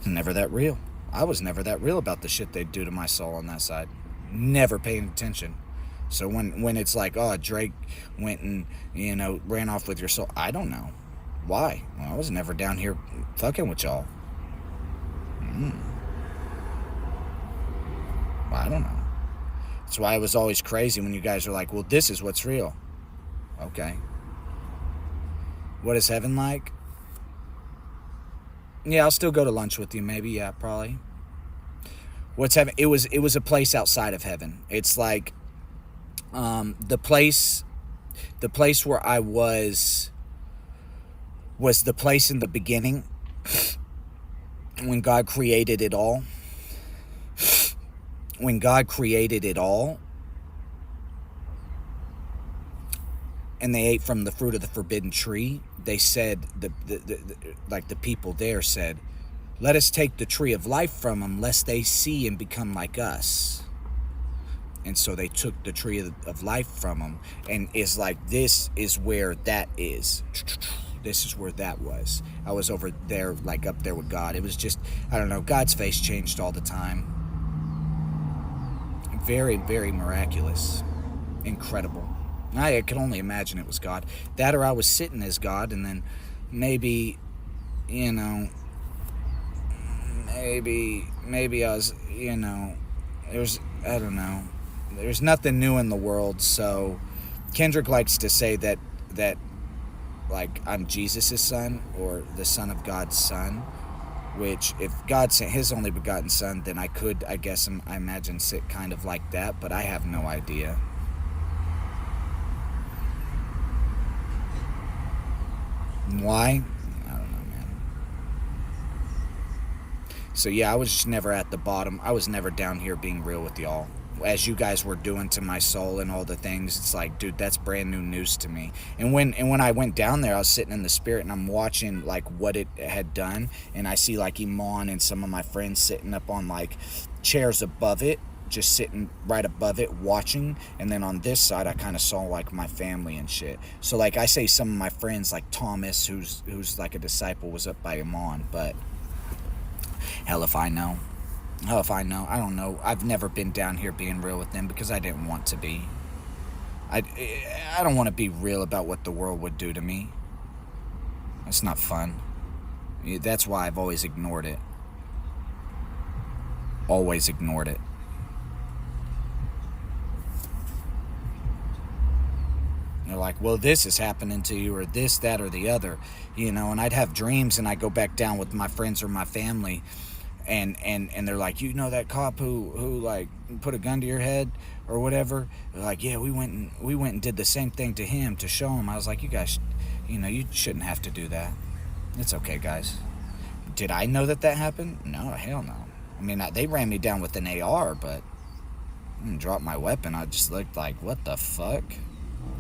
Never that real. I was never that real about the shit they'd do to my soul on that side. Never paying attention. So when it's like, oh, Drake went and, ran off with your soul, I don't know. Why? Well, I was never down here fucking with y'all. I don't know. That's why it was always crazy when you guys are like, well, this is what's real. Okay. What is heaven like? Yeah, I'll still go to lunch with you, maybe. Yeah, probably. What's heaven? It was a place outside of heaven. It's like the place where I was the place in the beginning when God created it all. When God created it all, and they ate from the fruit of the forbidden tree, they said, the people there said, let us take the tree of life from them, lest they see and become like us. And so they took the tree of life from them, and it's like, this is where that is. This is where that was. I was over there, like up there with God. It was just, I don't know, God's face changed all the time. Very, very miraculous. incredible. I could only imagine it was God. That or I was sitting as God, and then maybe, you know, maybe I was, you know, I don't know. There's nothing new in the world, so Kendrick likes to say that like I'm Jesus' son or the son of God's son, which if God sent his only begotten son, then I imagine sit kind of like that, but I have no idea. Why? I don't know, man. So yeah, I was just never at the bottom. I was never down here being real with y'all. As you guys were doing to my soul and all the things, it's like, dude, that's brand new news to me. And when I went down there, I was sitting in the spirit and I'm watching like what it had done, and I see like Iman and some of my friends sitting up on like chairs above it, just sitting right above it watching. And then on this side I kind of saw like my family and shit. So like I say some of my friends like Thomas, who's like a disciple, was up by Iman, but hell if I know. Hell if I know. I don't know. I've never been down here being real with them because I didn't want to be. I don't want to be real about what the world would do to me. It's not fun. That's why I've always ignored it. Always ignored it. They're like, well, this is happening to you, or this, that, or the other, you know, and I'd have dreams and I'd go back down with my friends or my family, and they're like, you know that cop who like put a gun to your head or whatever? They're like, yeah, we went and did the same thing to him to show him. I was like, you guys, you know, you shouldn't have to do that. It's okay, guys. Did I know that happened? No, hell no. I mean, they ran me down with an AR, but I didn't drop my weapon. I just looked like, what the fuck?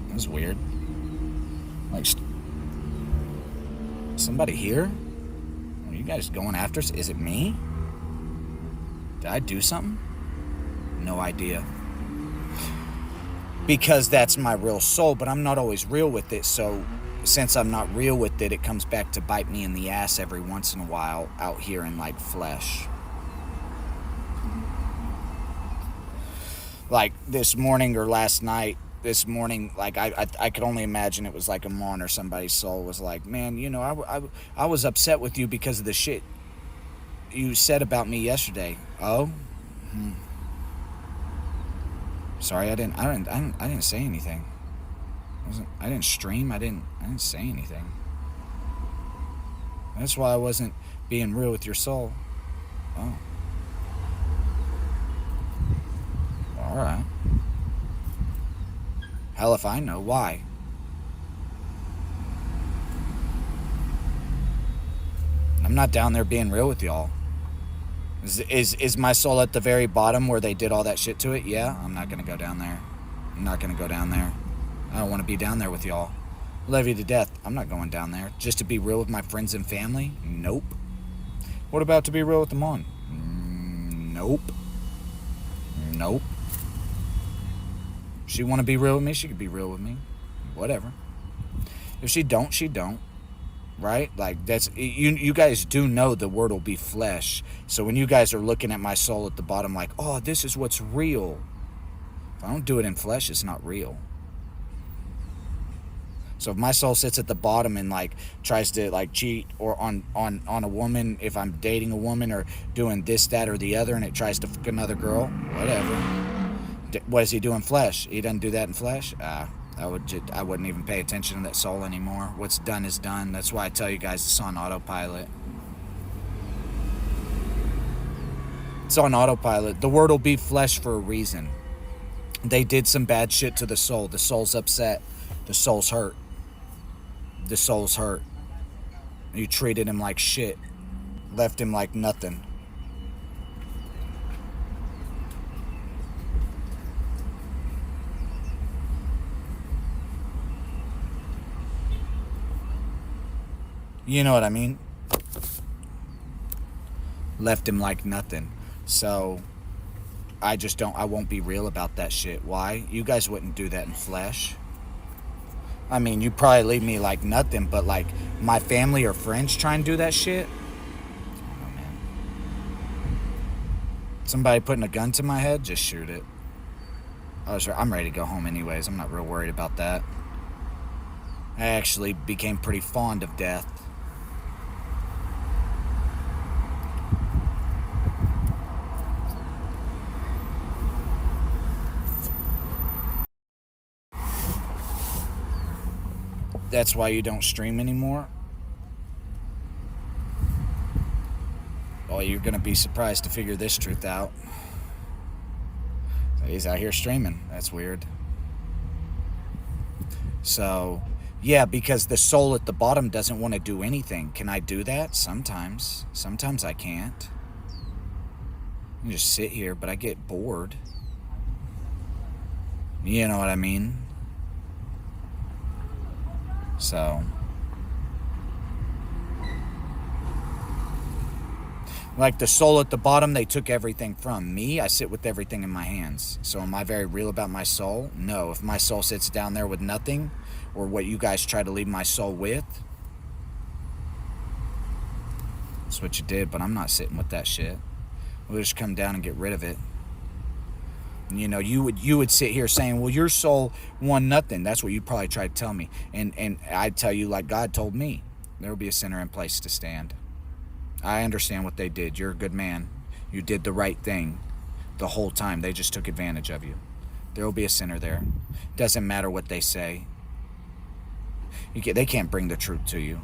That was weird. Like, somebody here? Are you guys going after us? Is it me? Did I do something? No idea. Because that's my real soul, but I'm not always real with it, so since I'm not real with it, it comes back to bite me in the ass every once in a while out here in, like, flesh. Like, this morning or last night, like, I could only imagine it was like Amon or somebody's soul was like, man, you know, I was upset with you because of the shit you said about me yesterday. Oh? Sorry, I didn't say anything. I didn't stream. I didn't say anything. That's why I wasn't being real with your soul. Oh. All right. Hell if I know. Why? I'm not down there being real with y'all. Is my soul at the very bottom where they did all that shit to it? Yeah, I'm not gonna go down there. I'm not gonna go down there. I don't want to be down there with y'all. Love you to death. I'm not going down there. Just to be real with my friends and family? Nope. What about to be real with them on? Nope. Nope. She want to be real with me, she could be real with me. Whatever. If she don't, she don't. Right? Like, that's, you guys do know the word will be flesh. So when you guys are looking at my soul at the bottom like, oh, this is what's real. If I don't do it in flesh, it's not real. So if my soul sits at the bottom and like tries to like cheat or on a woman, if I'm dating a woman or doing this, that, or the other, and it tries to fuck another girl, whatever. What does he do in flesh? He doesn't do that in flesh? I wouldn't even pay attention to that soul anymore. What's done is done. That's why I tell you guys it's on autopilot. It's on autopilot. The word will be flesh for a reason. They did some bad shit to the soul. The soul's upset. The soul's hurt. The soul's hurt. You treated him like shit. Left him like nothing. You know what I mean? Left him like nothing. So I won't be real about that shit. Why? You guys wouldn't do that in flesh. I mean, you probably leave me like nothing, but like my family or friends try and do that shit. Oh man. Somebody putting a gun to my head, just shoot it. I'm ready to go home anyways. I'm not real worried about that. I actually became pretty fond of death. That's why you don't stream anymore? Well, you're going to be surprised to figure this truth out. He's out here streaming. That's weird. So, yeah, because the soul at the bottom doesn't want to do anything. Can I do that? Sometimes. Sometimes I can't. I can just sit here, but I get bored. You know what I mean? So, like the soul at the bottom, they took everything from me. I sit with everything in my hands. So am I very real about my soul? No. If my soul sits down there with nothing, or what you guys try to leave my soul with, that's what you did, but I'm not sitting with that shit. We'll just come down and get rid of it. You know, you would sit here saying, well, your soul won nothing. That's what you probably tried to tell me. And I'd tell you, like God told me, there will be a sinner in place to stand. I understand what they did. You're a good man. You did the right thing the whole time. They just took advantage of you. There will be a sinner there. Doesn't matter what they say. They can't bring the truth to you.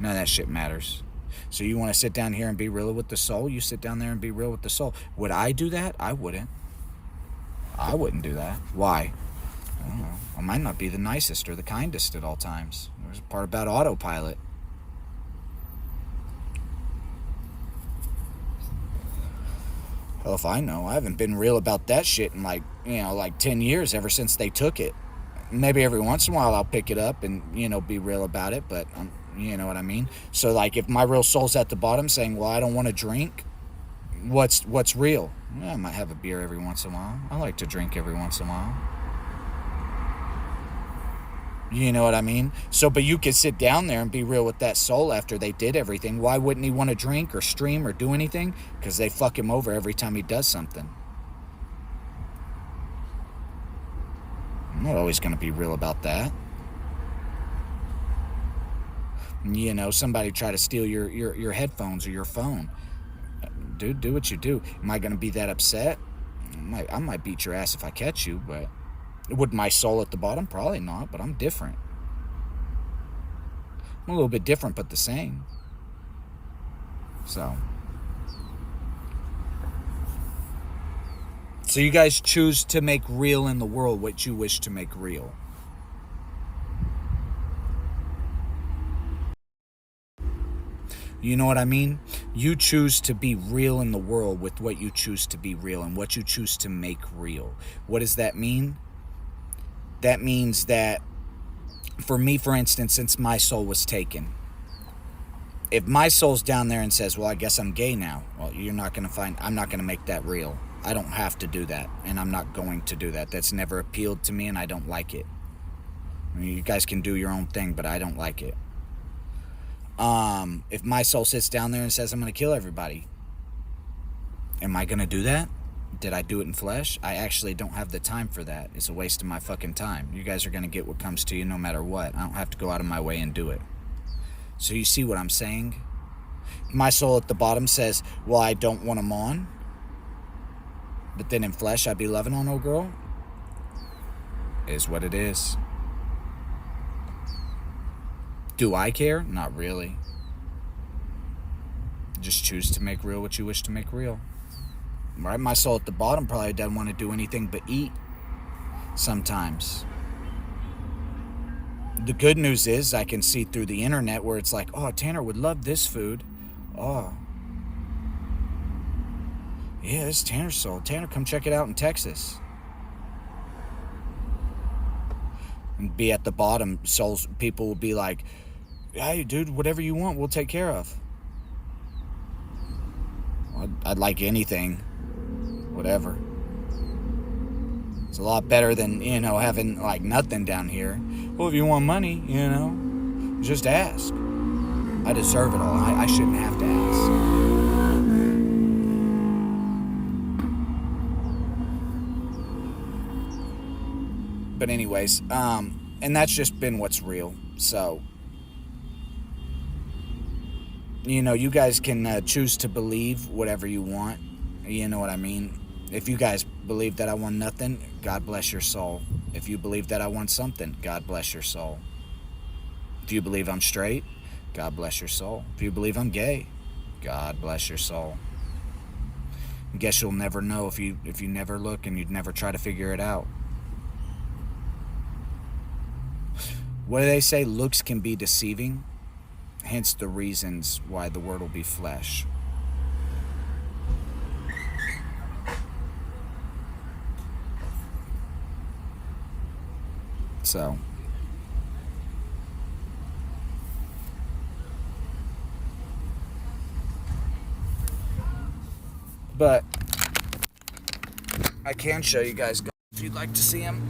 None of that shit matters. So you want to sit down here and be real with the soul? You sit down there and be real with the soul. Would I do that? I wouldn't. I wouldn't do that. Why? I don't know. I might not be the nicest or the kindest at all times. There's a part about autopilot. Hell if I know. I haven't been real about that shit in like 10 years, ever since they took it. Maybe every once in a while I'll pick it up and, be real about it, but you know what I mean? So like if my real soul's at the bottom saying, well, I don't want to drink, what's real? I might have a beer every once in a while. I like to drink every once in a while. You know what I mean? So, but you could sit down there and be real with that soul after they did everything. Why wouldn't he want to drink or stream or do anything? Because they fuck him over every time he does something. I'm not always going to be real about that. Somebody try to steal your headphones or your phone. Dude, do what you do. Am I going to be that upset? I might beat your ass if I catch you, but would my soul at the bottom? Probably not, but I'm different. I'm a little bit different, but the same. So you guys choose to make real in the world what you wish to make real. You know what I mean? You choose to be real in the world with what you choose to be real and what you choose to make real. What does that mean? That means that, for me, for instance, since my soul was taken, if my soul's down there and says, well, I guess I'm gay now, well, I'm not going to make that real. I don't have to do that, and I'm not going to do that. That's never appealed to me, and I don't like it. I mean, you guys can do your own thing, but I don't like it. If my soul sits down there and says, I'm going to kill everybody, am I going to do that? Did I do it in flesh? I actually don't have the time for that. It's a waste of my fucking time. You guys are going to get what comes to you no matter what. I don't have to go out of my way and do it. So you see what I'm saying? My soul at the bottom says, well, I don't want them on. But then in flesh, I'd be loving on old girl. Is what it is. Do I care? Not really. Just choose to make real what you wish to make real. Right? My soul at the bottom probably doesn't want to do anything but eat sometimes. The good news is I can see through the internet where it's like, oh, Tanner would love this food. Oh. Yeah, this is Tanner's soul. Tanner, come check it out in Texas. And be at the bottom, souls, people will be like, hey, dude, whatever you want, we'll take care of. I'd like anything. Whatever. It's a lot better than, having like nothing down here. Well, if you want money, just ask. I deserve it all. I shouldn't have to ask. But anyways, and that's just been what's real. So, you guys can choose to believe whatever you want. You know what I mean? If you guys believe that I want nothing, God bless your soul. If you believe that I want something, God bless your soul. If you believe I'm straight, God bless your soul. If you believe I'm gay, God bless your soul. I guess you'll never know if you never look and you'd never try to figure it out. What do they say? Looks can be deceiving. Hence the reasons why the word will be flesh. So, but I can show you guys if you'd like to see him.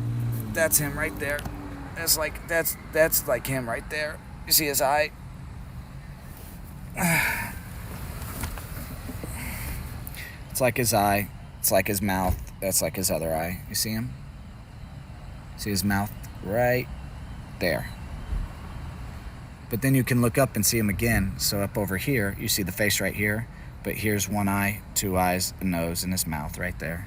That's him right there. That's like him right there. You see his eye? It's like his eye. It's like his mouth. That's like his other eye. You see him? See his mouth? Right there. But then you can look up and see him again. So up over here, you see the face right here. But here's one eye, two eyes, a nose, and his mouth right there.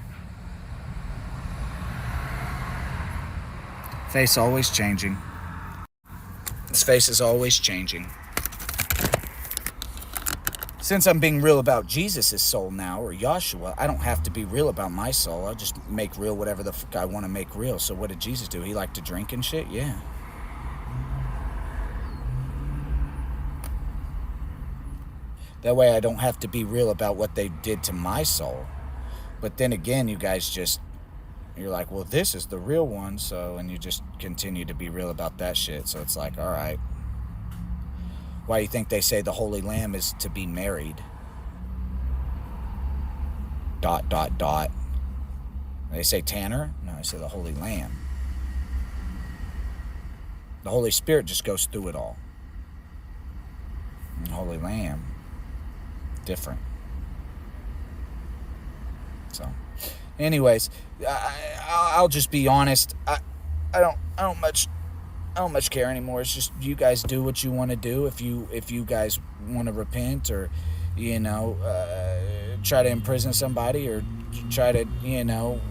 Face always changing. His face is always changing. Since I'm being real about Jesus' soul now, or Yahshua, I don't have to be real about my soul. I'll just make real whatever the fuck I want to make real. So what did Jesus do? He liked to drink and shit? Yeah. That way I don't have to be real about what they did to my soul. But then again, you guys you're like, well, this is the real one. So, and you just continue to be real about that shit. So it's like, all right. Why do you think they say the Holy Lamb is to be married? ... They say Tanner? No, I say the Holy Lamb. The Holy Spirit just goes through it all. And the Holy Lamb, different. So, anyways, I'll just be honest. I don't much care anymore. It's just you guys do what you want to do. If you guys want to repent or try to imprison somebody or try to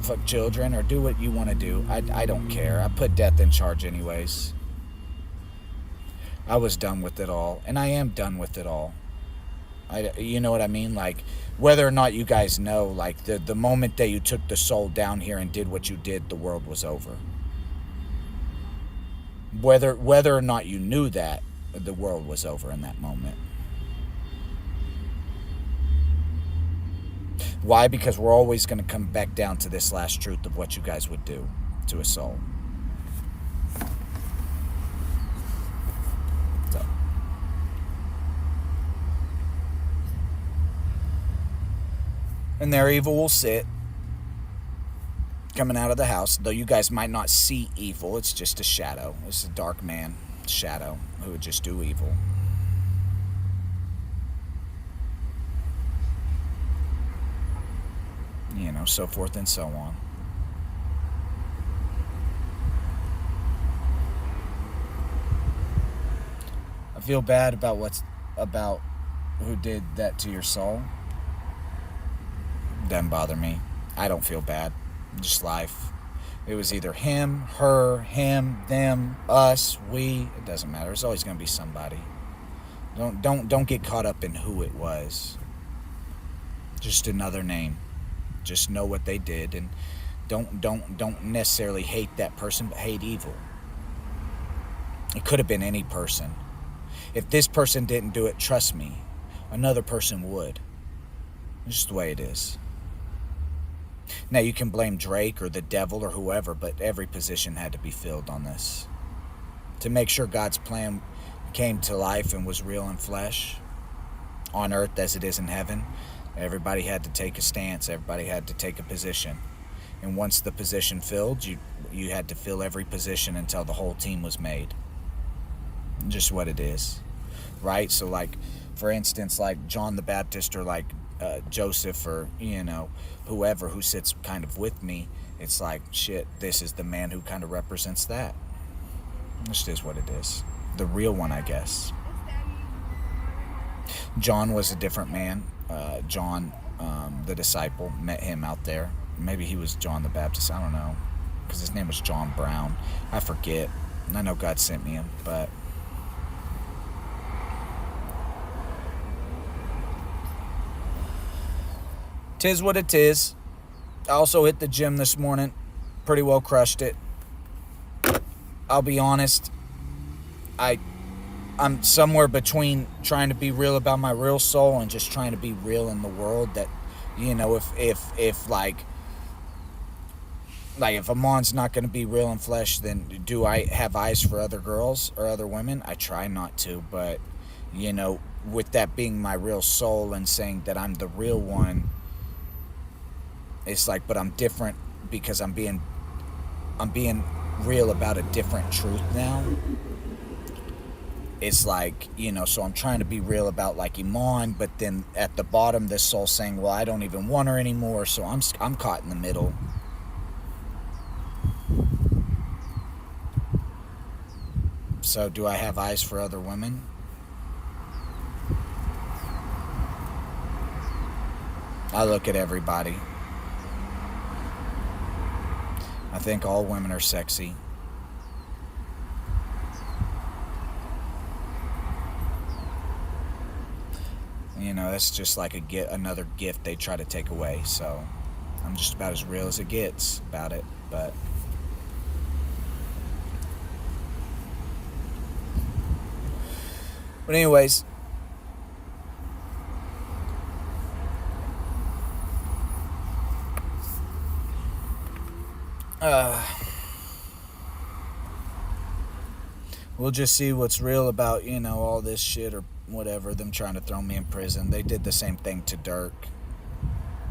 fuck children or do what you want to do, I don't care. I put death in charge anyways. I was done with it all, and I am done with it all. You know what I mean? Like, whether or not you guys know, like the moment that you took the soul down here and did what you did, the world was over. Whether or not you knew that, the world was over in that moment. Why? Because we're always going to come back down to this last truth of what you guys would do to a soul. So. And there evil will sit, coming out of the house, though you guys might not see evil. It's just a shadow. It's a dark man shadow who would just do evil. So forth and so on. I feel bad about who did that to your soul. Doesn't bother me. I don't feel bad. Just life. It was either him, her, him, them, us, we. It doesn't matter. It's always going to be somebody. Don't get caught up in who it was. Just another name. Just know what they did, and don't necessarily hate that person, but hate evil. It could have been any person. If this person didn't do it, trust me, another person would. It's just the way it is. Now, you can blame Drake or the devil or whoever, but every position had to be filled on this. To make sure God's plan came to life and was real in flesh, on earth as it is in heaven, everybody had to take a stance. Everybody had to take a position. And once the position filled, you had to fill every position until the whole team was made. Just what it is. Right? So, like, for instance, like John the Baptist or like Joseph or, whoever who sits kind of with me, it's like, shit, this is the man who kind of represents that. It just is what it is. The real one, I guess. John was a different man. John, the disciple, met him out there. Maybe he was John the Baptist. I don't know. Because his name was John Brown. I forget. I know God sent me him, but... tis what it is. I also hit the gym this morning. Pretty well crushed it. I'll be honest. I'm somewhere between trying to be real about my real soul and just trying to be real in the world. That, if if a man's not going to be real in flesh, then do I have eyes for other girls or other women? I try not to, but, with that being my real soul and saying that I'm the real one, it's like, but I'm different because I'm being real about a different truth now. It's like, so I'm trying to be real about like Iman, but then at the bottom, this soul saying, well, I don't even want her anymore, so I'm caught in the middle. So do I have eyes for other women? I look at everybody. I think all women are sexy. That's just like another gift they try to take away. So I'm just about as real as it gets about it. But anyways, we'll just see what's real about, all this shit or whatever, them trying to throw me in prison. They did the same thing to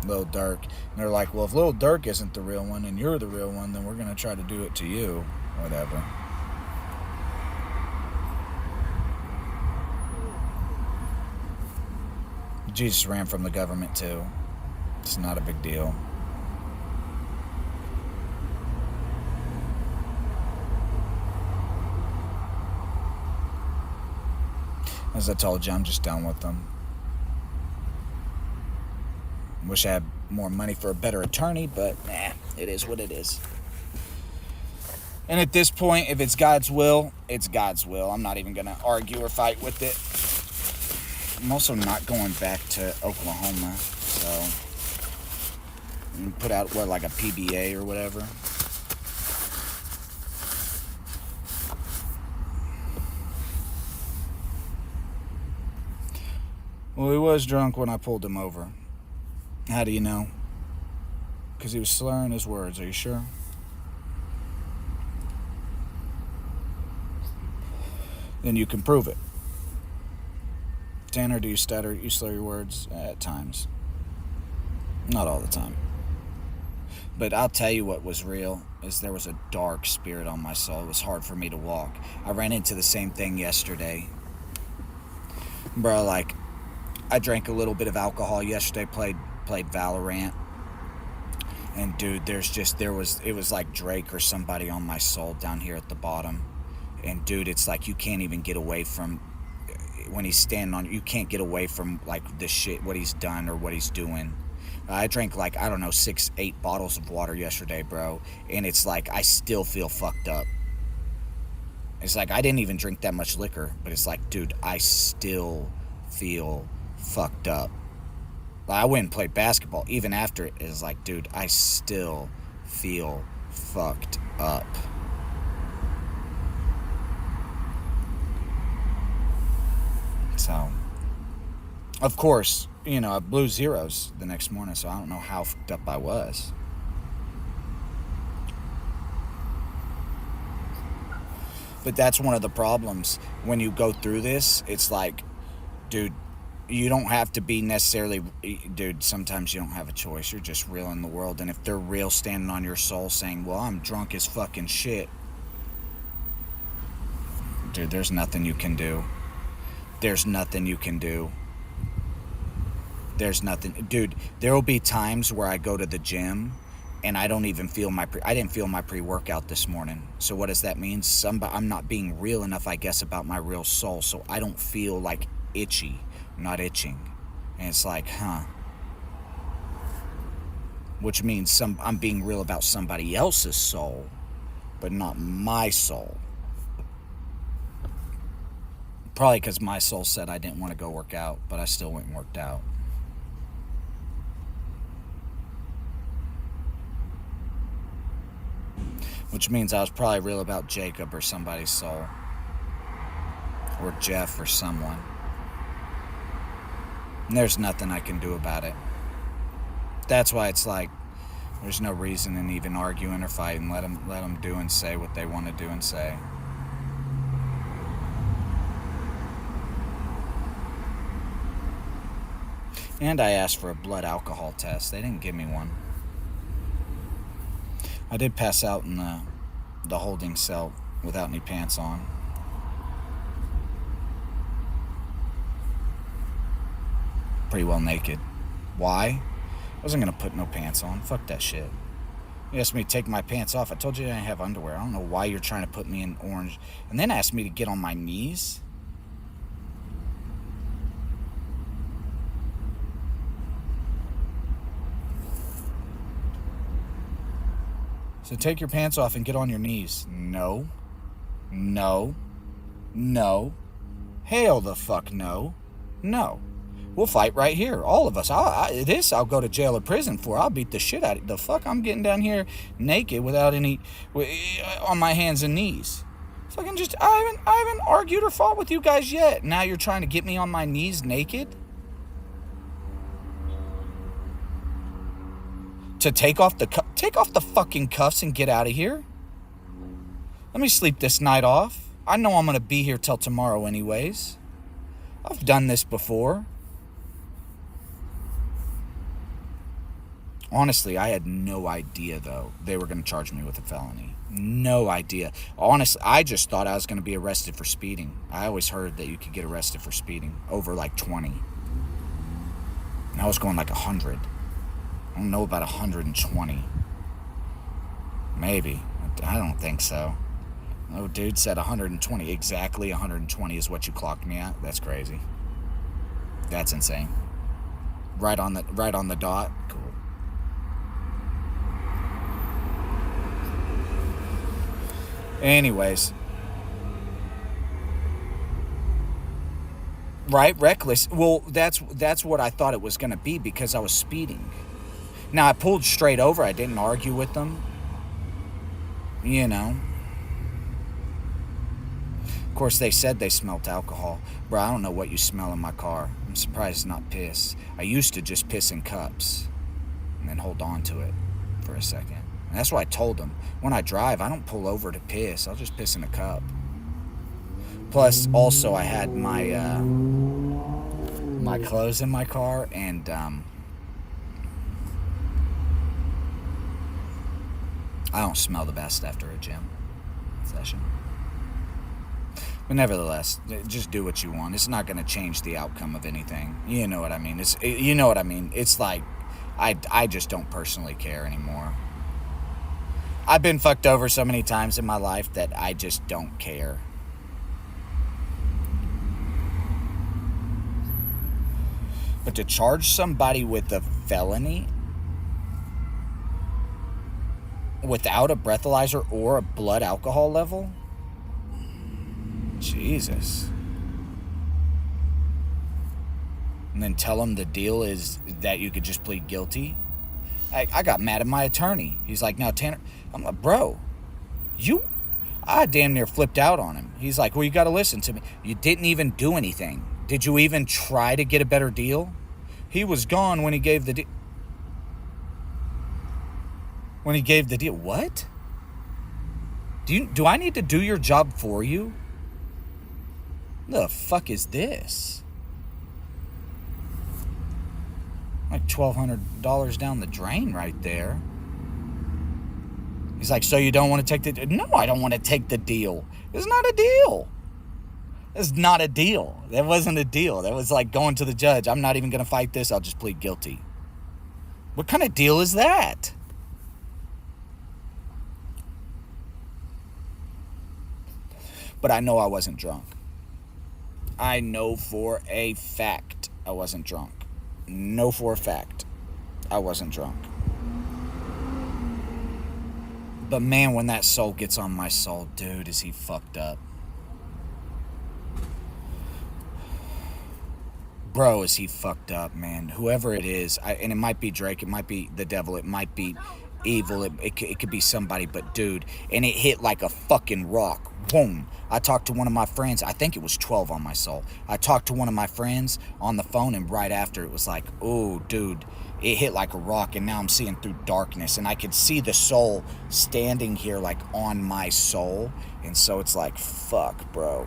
Lil Durk. And they're like, well, if Lil Durk isn't the real one and you're the real one, then we're going to try to do it to you. Whatever. Jesus ran from the government too. It's not a big deal. As I told you, I'm just done with them. Wish I had more money for a better attorney, but it is what it is. And at this point, if it's God's will, it's God's will. I'm not even going to argue or fight with it. I'm also not going back to Oklahoma, so I'm put out, like a PBA or whatever. Well, he was drunk when I pulled him over. How do you know? Because he was slurring his words. Are you sure? Then you can prove it. Tanner, do you stutter? You slur your words? At times. Not all the time. But I'll tell you what was real is there was a dark spirit on my soul. It was hard for me to walk. I ran into the same thing yesterday. Bro, I drank a little bit of alcohol yesterday, played Valorant. And dude, it was like Drake or somebody on my soul down here at the bottom. And dude, it's like you can't even get away from, when he's standing on, you can't get away from like the shit, what he's done or what he's doing. I drank 6-8 bottles of water yesterday, bro. And it's like, I still feel fucked up. It's like, I didn't even drink that much liquor. But it's like, dude, I still feel fucked up. I went and played basketball. Even after it, it's like, dude, I still feel fucked up. So, of course, I blew zeros the next morning, so I don't know how fucked up I was. But that's one of the problems when you go through this. It's like, dude, you don't have to be necessarily, dude, sometimes you don't have a choice. You're just real in the world. And if they're real standing on your soul saying, well, I'm drunk as fucking shit, dude, there's nothing you can do. There's nothing you can do. There's nothing. Dude, there will be times where I go to the gym and I don't even feel I didn't feel my pre-workout this morning. So what does that mean? I'm not being real enough, I guess, about my real soul. So I don't feel like itchy. I'm not itching. And it's like, which means I'm being real about somebody else's soul, but not my soul. Probably because my soul said I didn't want to go work out, but I still went and worked out. Which means I was probably real about Jacob or somebody's soul. Or Jeff or someone. And there's nothing I can do about it. That's why it's like, there's no reason in even arguing or fighting. Let them do and say what they want to do and say. And I asked for a blood alcohol test. They didn't give me one. I did pass out in the holding cell without any pants on. Pretty well naked. Why? I wasn't going to put no pants on. Fuck that shit. You asked me to take my pants off. I told you I didn't have underwear. I don't know why you're trying to put me in orange. And then asked me to get on my knees. So take your pants off and get on your knees. No. No. No. Hell the fuck no. No. We'll fight right here. All of us. I'll go to jail or prison for. I'll beat the shit out of the fuck. I'm getting down here naked without any... on my hands and knees. Fucking just... I haven't argued or fought with you guys yet. Now you're trying to get me on my knees naked? To take off the fucking cuffs and get out of here. Let me sleep this night off. I know I'm gonna be here till tomorrow anyways. I've done this before. Honestly, I had no idea though they were gonna charge me with a felony. No idea. Honestly, I just thought I was gonna be arrested for speeding. I always heard that you could get arrested for speeding over like 20. And I was going like 100. I don't know about 120. Maybe. I don't think so. Oh, dude said 120. Exactly 120 is what you clocked me at. That's crazy. That's insane. Right on the dot. Cool. Anyways. Right? Reckless. Well, that's what I thought it was going to be because I was speeding. Now, I pulled straight over. I didn't argue with them. You know. Of course, they said they smelled alcohol. Bro, I don't know what you smell in my car. I'm surprised it's not piss. I used to just piss in cups and then hold on to it for a second. And that's what I told them. When I drive, I don't pull over to piss. I'll just piss in a cup. Plus, also, I had my my clothes in my car, and I don't smell the best after a gym session. But nevertheless, just do what you want. It's not going to change the outcome of anything. You know what I mean? You know what I mean? It's like, I just don't personally care anymore. I've been fucked over so many times in my life that I just don't care. But to charge somebody with a felony without a breathalyzer or a blood alcohol level? Jesus. And then tell them the deal is that you could just plead guilty? I got mad at my attorney. He's like, "Now, Tanner," I'm like, "Bro, I damn near flipped out on him." He's like, "Well, you got to listen to me. You didn't even do anything. Did you even try to get a better deal?" He was gone when he gave the deal. When he gave the deal. What? Do I need to do your job for you? The fuck is this? Like $1,200 down the drain right there. He's like, "So you don't want to take the deal?" No, I don't want to take the deal. It's not a deal. That's not a deal. That wasn't a deal. That was like going to the judge. I'm not even going to fight this. I'll just plead guilty. What kind of deal is that? But I know I wasn't drunk. I know for a fact I wasn't drunk. Know for a fact I wasn't drunk. But man, when that soul gets on my soul, dude, is he fucked up. Bro, is he fucked up, man. Whoever it is, and it might be Drake, it might be the devil, it might be evil, it could be somebody, but dude, and it hit like a fucking rock. Boom. I talked to one of my friends, I think it was 12 on my soul. I talked to one of my friends on the phone, and right after it was like, oh, dude, it hit like a rock, and now I'm seeing through darkness, and I could see the soul standing here like on my soul, and so it's like, fuck, bro.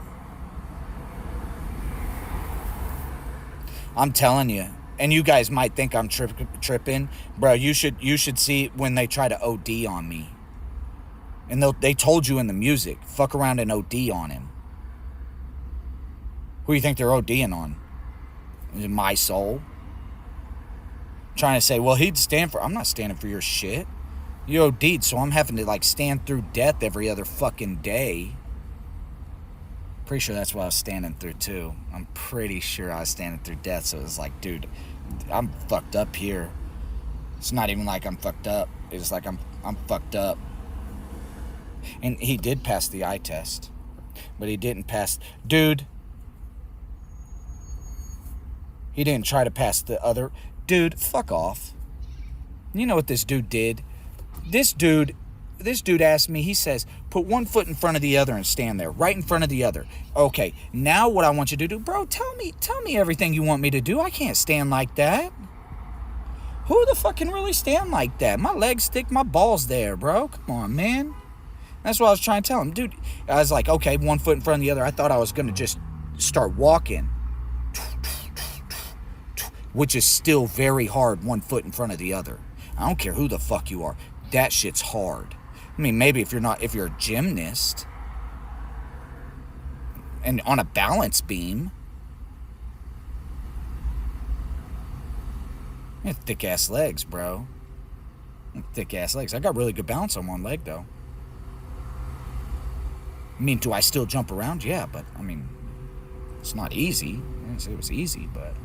I'm telling you, and you guys might think I'm tripping, bro. You should see when they try to OD on me, and they told you in the music, fuck around and OD on him. Who do you think they're ODing on? Is it my soul? Trying to say, well, he'd stand for. I'm not standing for your shit. You OD'd, so I'm having to like stand through death every other fucking day. Pretty sure that's what I was standing through too. I'm pretty sure I was standing through death. So it was like, dude, I'm fucked up here. It's not even like I'm fucked up. It's like I'm fucked up. And he did pass the eye test, but he didn't pass. Dude, he didn't try to pass the other. Dude, fuck off. You know what this dude did? This dude asked me, he says, put one foot in front of the other and stand there, right in front of the other. Okay, now what I want you to do, bro, tell me everything you want me to do. I can't stand like that. Who the fuck can really stand like that? My legs stick, my balls there, bro. Come on, man. That's what I was trying to tell him. Dude, I was like, okay, one foot in front of the other. I thought I was going to just start walking, which is still very hard, one foot in front of the other. I don't care who the fuck you are. That shit's hard. I mean, maybe if you're a gymnast and on a balance beam. I have thick ass legs, bro. Thick ass legs. I got really good balance on one leg though. I mean, do I still jump around? Yeah, but I mean, it's not easy. I didn't say it was easy, but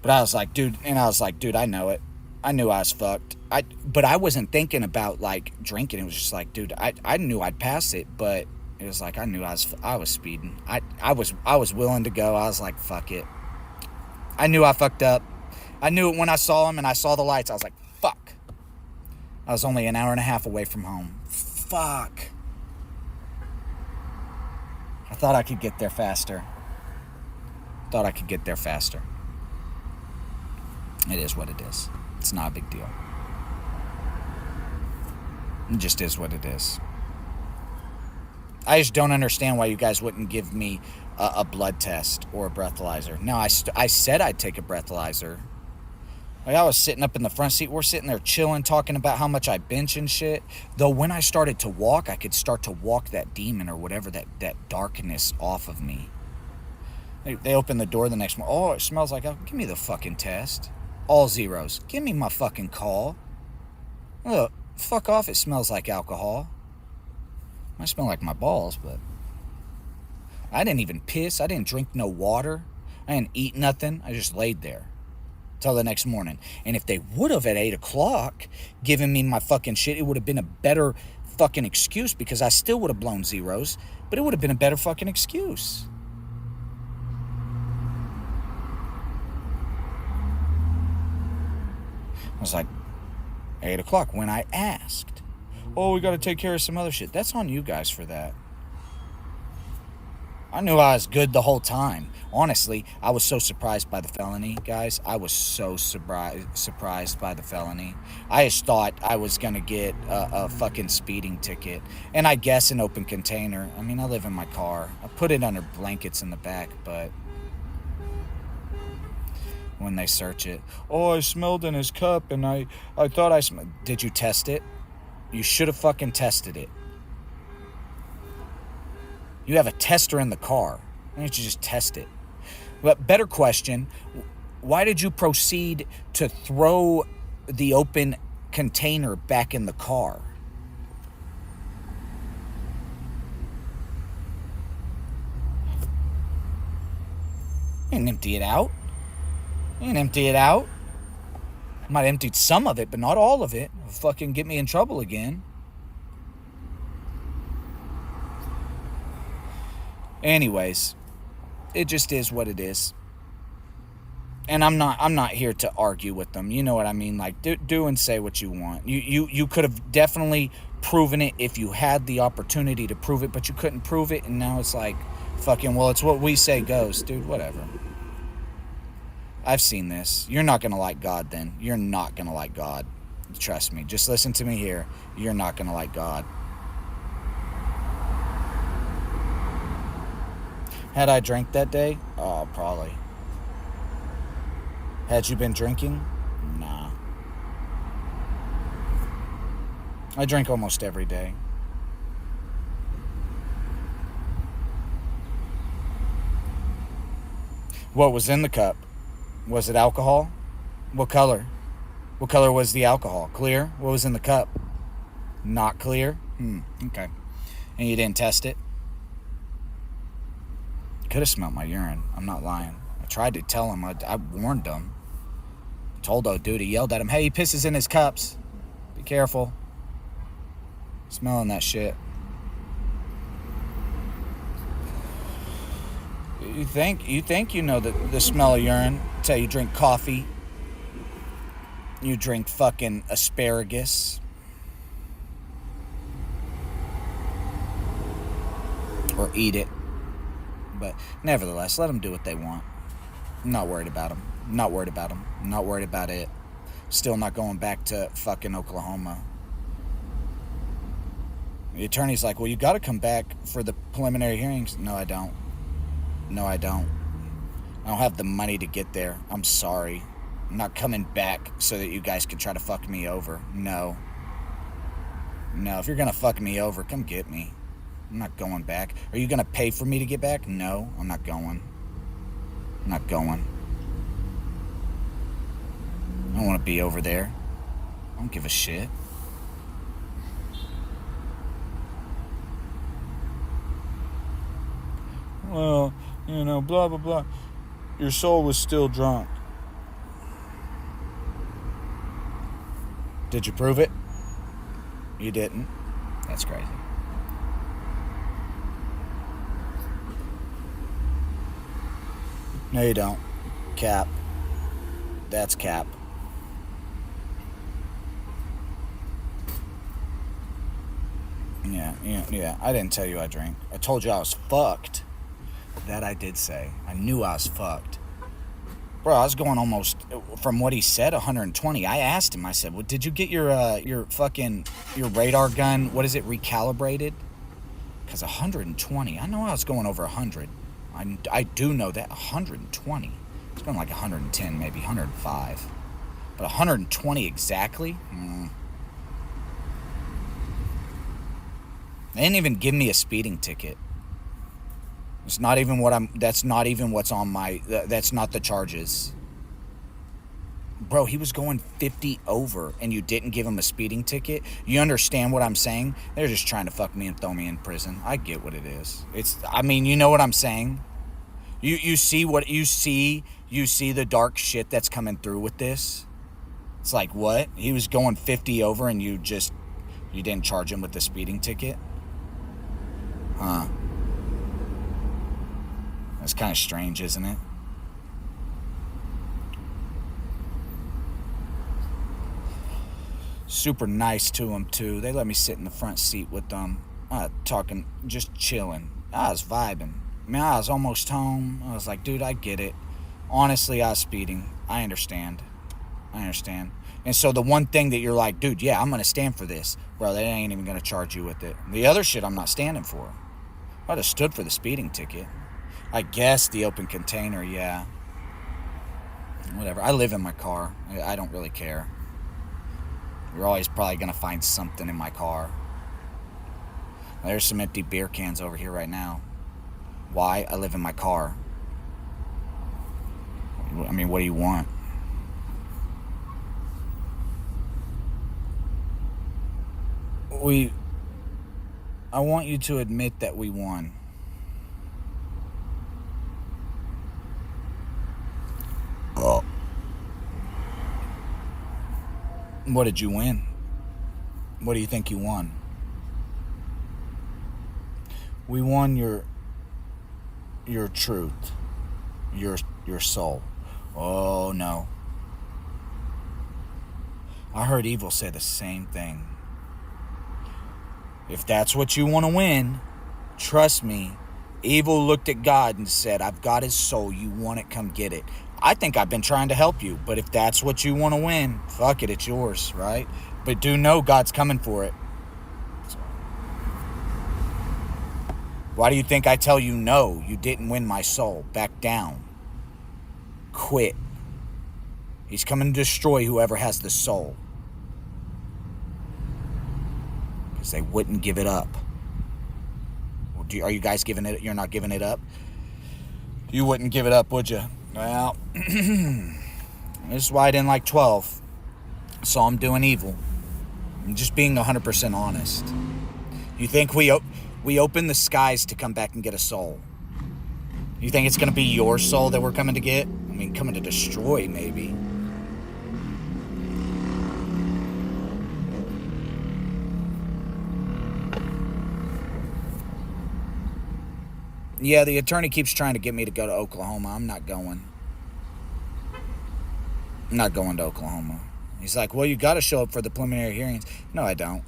I was like, dude, I know it. I knew I was fucked. But I wasn't thinking about like drinking. It was just like, dude, I knew I'd pass it, but it was like I knew I was speeding. I was willing to go. I was like, fuck it. I knew I fucked up. I knew it when I saw him and I saw the lights. I was like, fuck. I was only an hour and a half away from home. Fuck. I thought I could get there faster. It is what it is. It's not a big deal. It just is what it is. I just don't understand why you guys wouldn't give me a blood test or a breathalyzer. Now, I said I'd take a breathalyzer. Like, I was sitting up in the front seat. We're sitting there chilling, talking about how much I bench and shit. Though when I started to walk, I could start to walk that demon or whatever, that darkness off of me. They opened the door the next morning. Oh, it smells like alcohol. Give me the fucking test. All zeros. Give me my fucking call. Look, fuck off, it smells like alcohol. Might smell like my balls, but I didn't even piss. I didn't drink no water. I didn't eat nothing. I just laid there till the next morning. And if they would have at 8 o'clock given me my fucking shit, it would have been a better fucking excuse, because I still would have blown zeros, but it would have been a better fucking excuse. I was like, 8 o'clock when I asked. Oh, we got to take care of some other shit. That's on you guys for that. I knew I was good the whole time. Honestly, I was so surprised by the felony, guys. I was so surprised by the felony. I just thought I was going to get a fucking speeding ticket. And I guess an open container. I mean, I live in my car. I put it under blankets in the back, but when they search it, oh, I smelled in his cup and I thought I smelled. Did you test it? You should have fucking tested it. You have a tester in the car. Why don't you just test it? But better question, why did you proceed to throw the open container back in the car? You didn't empty it out. You didn't empty it out. I might have emptied some of it, but not all of it. It'll fucking get me in trouble again. Anyways, it just is what it is. And I'm not here to argue with them. You know what I mean? Like, do and say what you want. You could have definitely proven it if you had the opportunity to prove it, but you couldn't prove it, and now it's like, fucking, well, it's what we say goes. Dude, whatever. I've seen this. You're not going to like God then. You're not going to like God. Trust me. Just listen to me here. You're not going to like God. Had I drank that day? Oh, probably. Had you been drinking? Nah. I drink almost every day. What was in the cup? Was it alcohol? What color? What color was the alcohol? Clear? What was in the cup? Not clear? Okay. And you didn't test it? Could have smelled my urine. I'm not lying. I tried to tell him. I warned him. Told old dude, he yelled at him, hey, he pisses in his cups. Be careful. Smelling that shit. You think you know the smell of urine? Tell you drink coffee. You drink fucking asparagus. Or eat it. But nevertheless, let them do what they want. I'm not worried about them. Not worried about them. Not worried about it. Still not going back to fucking Oklahoma. The attorney's like, well, you got to come back for the preliminary hearings. No, I don't. No, I don't. I don't have the money to get there. I'm sorry. I'm not coming back so that you guys can try to fuck me over. No. No, if you're going to fuck me over, come get me. I'm not going back. Are you going to pay for me to get back? No, I'm not going. I'm not going. I don't want to be over there. I don't give a shit. Well, you know, blah, blah, blah. Your soul was still drunk. Did you prove it? You didn't. That's crazy. No, you don't. Cap. That's cap. Yeah. I didn't tell you I drank. I told you I was fucked. That I did say. I knew I was fucked. Bro, I was going almost, from what he said, 120. I asked him, I said, well, did you get your radar gun, what is it, recalibrated? Because 120, I know I was going over 100. I do know that, 120. It's going like 110, maybe 105. But 120 exactly? They didn't even give me a speeding ticket. It's not even that's not even what's on that's not the charges. Bro, he was going 50 over and you didn't give him a speeding ticket? You understand what I'm saying? They're just trying to fuck me and throw me in prison. I get what it is. You know what I'm saying? You see the dark shit that's coming through with this? It's like, what? He was going 50 over and you didn't charge him with the speeding ticket? Huh. That's kind of strange, isn't it? Super nice to them, too. They let me sit in the front seat with them. Talking, just chilling. I was vibing. I was almost home. I was like, dude, I get it. Honestly, I was speeding. I understand. And so the one thing that you're like, dude, yeah, I'm going to stand for this. Bro, they ain't even going to charge you with it. The other shit I'm not standing for. I'd have stood for the speeding ticket. I guess the open container, yeah. Whatever. I live in my car. I don't really care. You're always probably going to find something in my car. There's some empty beer cans over here right now. Why? I live in my car. I mean, what do you want? I want you to admit that we won. Oh. What did you win? What do you think you won? We won your truth, your soul. Oh no. I heard Evil say the same thing. If that's what you want to win, trust me, Evil looked at God and said, I've got his soul. You want it, come get it. I think I've been trying to help you, but if that's what you want to win, fuck it, it's yours, right? But do know God's coming for it. Why do you think I tell you no? You didn't win my soul. Back down. Quit. He's coming to destroy whoever has the soul. Because they wouldn't give it up. Are you guys giving it? You're not giving it up? You wouldn't give it up, would you? Well, this is why I didn't like 12. Saw him doing evil. I'm just being 100% honest. You think we open the skies to come back and get a soul? You think it's going to be your soul that we're coming to get? I mean, coming to destroy, maybe. Yeah, the attorney keeps trying to get me to go to Oklahoma. I'm not going. I'm not going to Oklahoma. He's like, well, you got to show up for the preliminary hearings. No, I don't.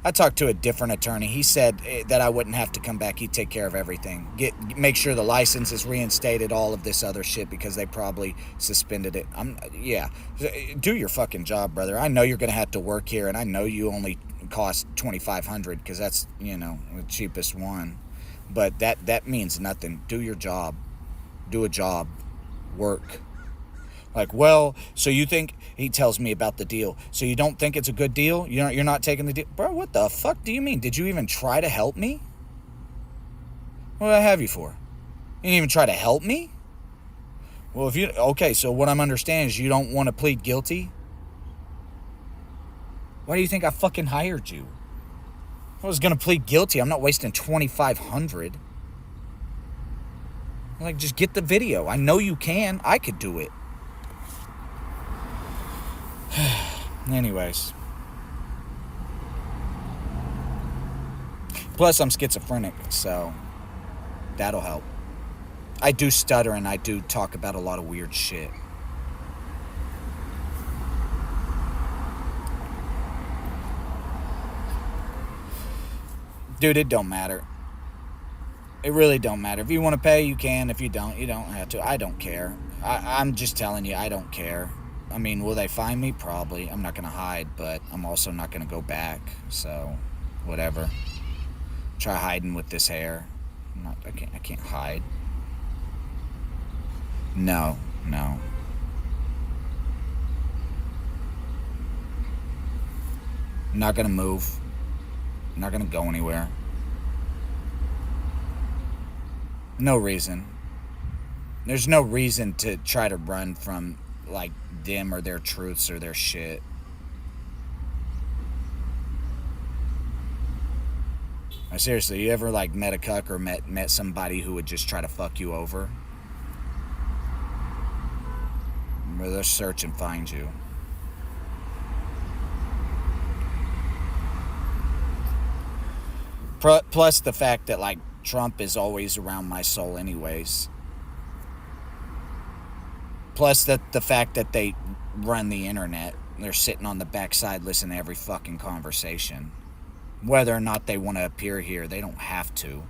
I talked to a different attorney. He said that I wouldn't have to come back. He'd take care of everything. Make sure the license is reinstated, all of this other shit, because they probably suspended it. Yeah. Do your fucking job, brother. I know you're going to have to work here, and I know you only cost $2,500 because that's, the cheapest one. But that means nothing. Do your job. Do a job. Work. Like, well, so you think, he tells me about the deal. So you don't think it's a good deal? You're not taking the deal? Bro, what the fuck do you mean? Did you even try to help me? What did I have you for? You didn't even try to help me? Well, okay, so what I'm understanding is you don't want to plead guilty? Why do you think I fucking hired you? If I was going to plead guilty, I'm not wasting $2,500. Like, just get the video. I know you can. I could do it. Anyways. Plus, I'm schizophrenic, so that'll help. I do stutter and I do talk about a lot of weird shit. Dude, it don't matter. It really don't matter. If you want to pay, you can. If you don't, you don't have to. I don't care. I'm just telling you, I don't care. I mean, will they find me? Probably. I'm not going to hide, but I'm also not going to go back. So, whatever. Try hiding with this hair. I can't hide. No. I'm not going to move. I'm not going to go anywhere. No reason. There's no reason to try to run from, like, them or their truths or their shit. Seriously, you ever, like, met a cuck or met somebody who would just try to fuck you over? Where they'll search and find you. Plus the fact that, like, Trump is always around my soul anyways. Plus the fact that they run the internet. They're sitting on the backside listening to every fucking conversation. Whether or not they want to appear here, they don't have to.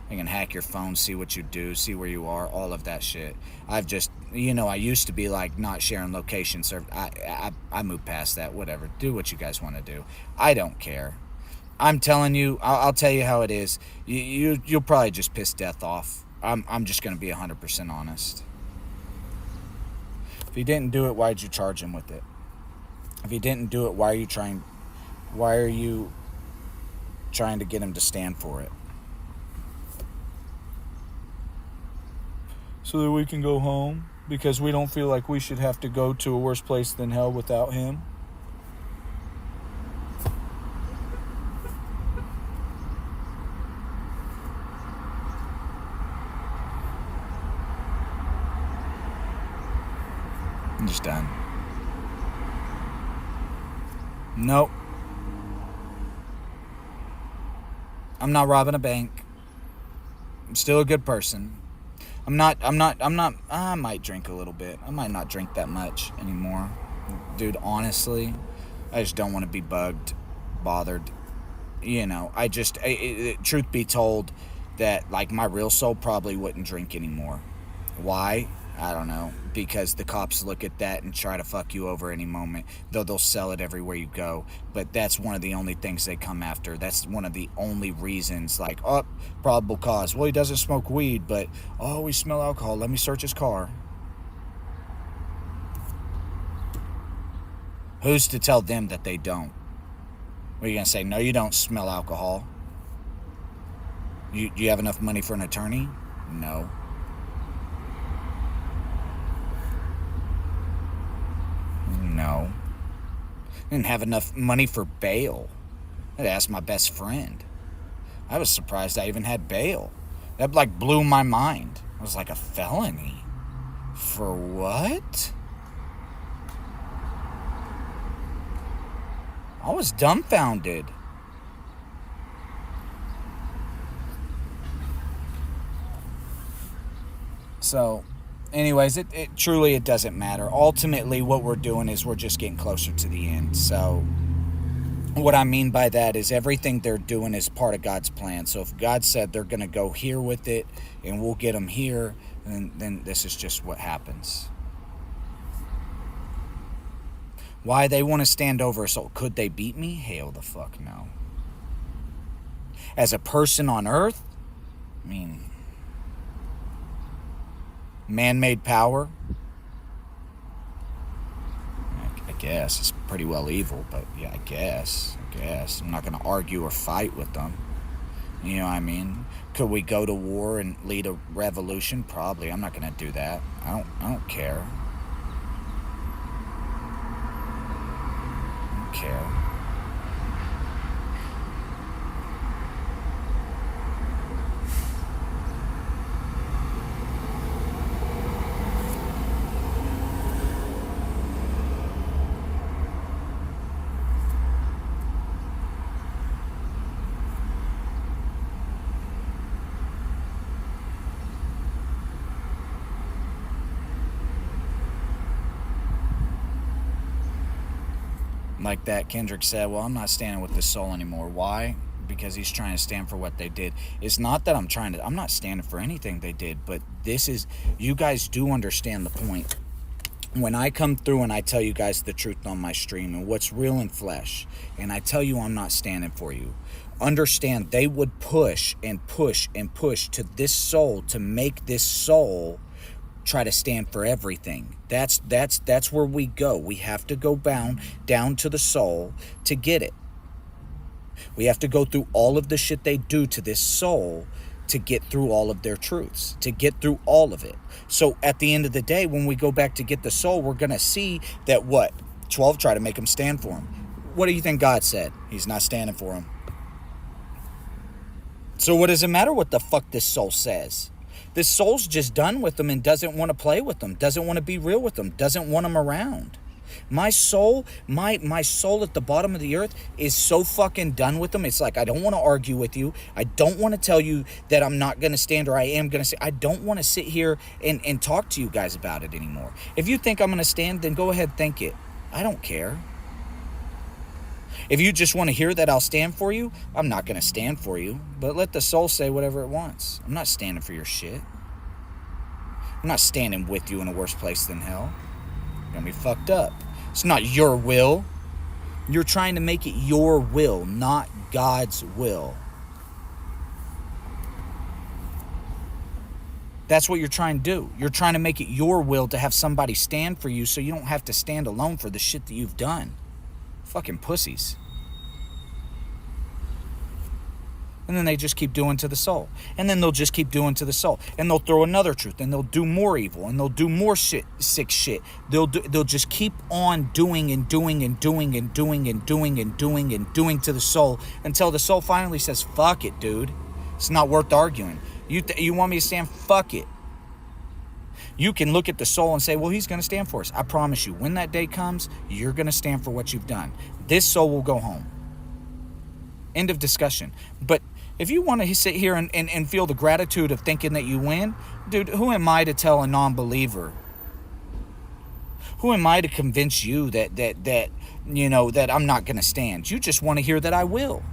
They can hack your phone, see what you do, see where you are, all of that shit. I've just, I used to be like not sharing locations. I moved past that, whatever. Do what you guys want to do. I don't care. I'm telling you, I'll tell you how it is. You'll probably just piss death off. I'm just going to be 100% honest. If he didn't do it, why'd you charge him with it? If he didn't do it, why are you trying to get him to stand for it? so that we can go home because we don't feel like we should have to go to a worse place than hell without him. I'm just done. Nope. I'm not robbing a bank. I'm still a good person. I might drink a little bit. I might not drink that much anymore. Dude, honestly, I just don't want to be bugged, bothered. You know, truth be told, that, like, my real soul probably wouldn't drink anymore. Why? I don't know. Because the cops look at that and try to fuck you over any moment. Though they'll sell it everywhere you go. But that's one of the only things they come after. That's one of the only reasons. Like, oh, probable cause. Well, he doesn't smoke weed, but, oh, we smell alcohol. Let me search his car. Who's to tell them that they don't? What are you going to say? No, you don't smell alcohol. Do you have enough money for an attorney? No. No. I didn't have enough money for bail. I had to ask my best friend. I was surprised I even had bail. That, like, blew my mind. It was like a felony. For what? I was dumbfounded. So, anyways, it truly doesn't matter. Ultimately, what we're doing is we're just getting closer to the end. So, what I mean by that is everything they're doing is part of God's plan. So, if God said they're going to go here with it, and we'll get them here, then this is just what happens. Why they want to stand over us? So, could they beat me? Hell the fuck no. As a person on Earth, I mean, man-made power, I guess it's pretty well evil, but yeah, I guess I'm not going to argue or fight with them. You know what I mean? Could we go to war and lead a revolution? Probably. I'm not going to do that. I don't care. I don't care. Like that, Kendrick said, well, I'm not standing with this soul anymore. Why? Because he's trying to stand for what they did. It's not that I'm not standing for anything they did, but this is, you guys do understand the point. When I come through and I tell you guys the truth on my stream and what's real in flesh, and I tell you I'm not standing for you, understand they would push and push and push to this soul to make this soul try to stand for everything. That's where we go. We have to go down to the soul to get it. We have to go through all of the shit they do to this soul to get through all of their truths, to get through all of it. So at the end of the day, when we go back to get the soul, we're going to see that 12 try to make him stand for him. What do you think God said? He's not standing for him. So what does it matter what the fuck this soul says? This soul's just done with them and doesn't want to play with them, doesn't want to be real with them, doesn't want them around. My soul, my soul at the bottom of the earth is so fucking done with them. It's like, I don't want to argue with you. I don't want to tell you that I'm not going to stand or I am going to say. I don't want to sit here and talk to you guys about it anymore. If you think I'm going to stand, then go ahead, think it. I don't care. If you just want to hear that I'll stand for you, I'm not going to stand for you. But let the soul say whatever it wants. I'm not standing for your shit. I'm not standing with you in a worse place than hell. You're going to be fucked up. It's not your will. You're trying to make it your will, not God's will. That's what you're trying to do. You're trying to make it your will to have somebody stand for you so you don't have to stand alone for the shit that you've done. Fucking pussies. And then they just keep doing to the soul. And then they'll just keep doing to the soul. And they'll throw another truth. And they'll do more evil. And they'll do more shit, sick shit. They'll just keep on doing and doing and doing and doing and doing and doing and doing to the soul until the soul finally says, fuck it, dude. It's not worth arguing. You want me to stand? Fuck it. You can look at the soul and say, well, he's going to stand for us. I promise you, when that day comes, you're going to stand for what you've done. This soul will go home. End of discussion. But if you want to sit here and feel the gratitude of thinking that you win, dude, who am I to tell a non-believer? Who am I to convince you that I'm not going to stand? You just want to hear that I will.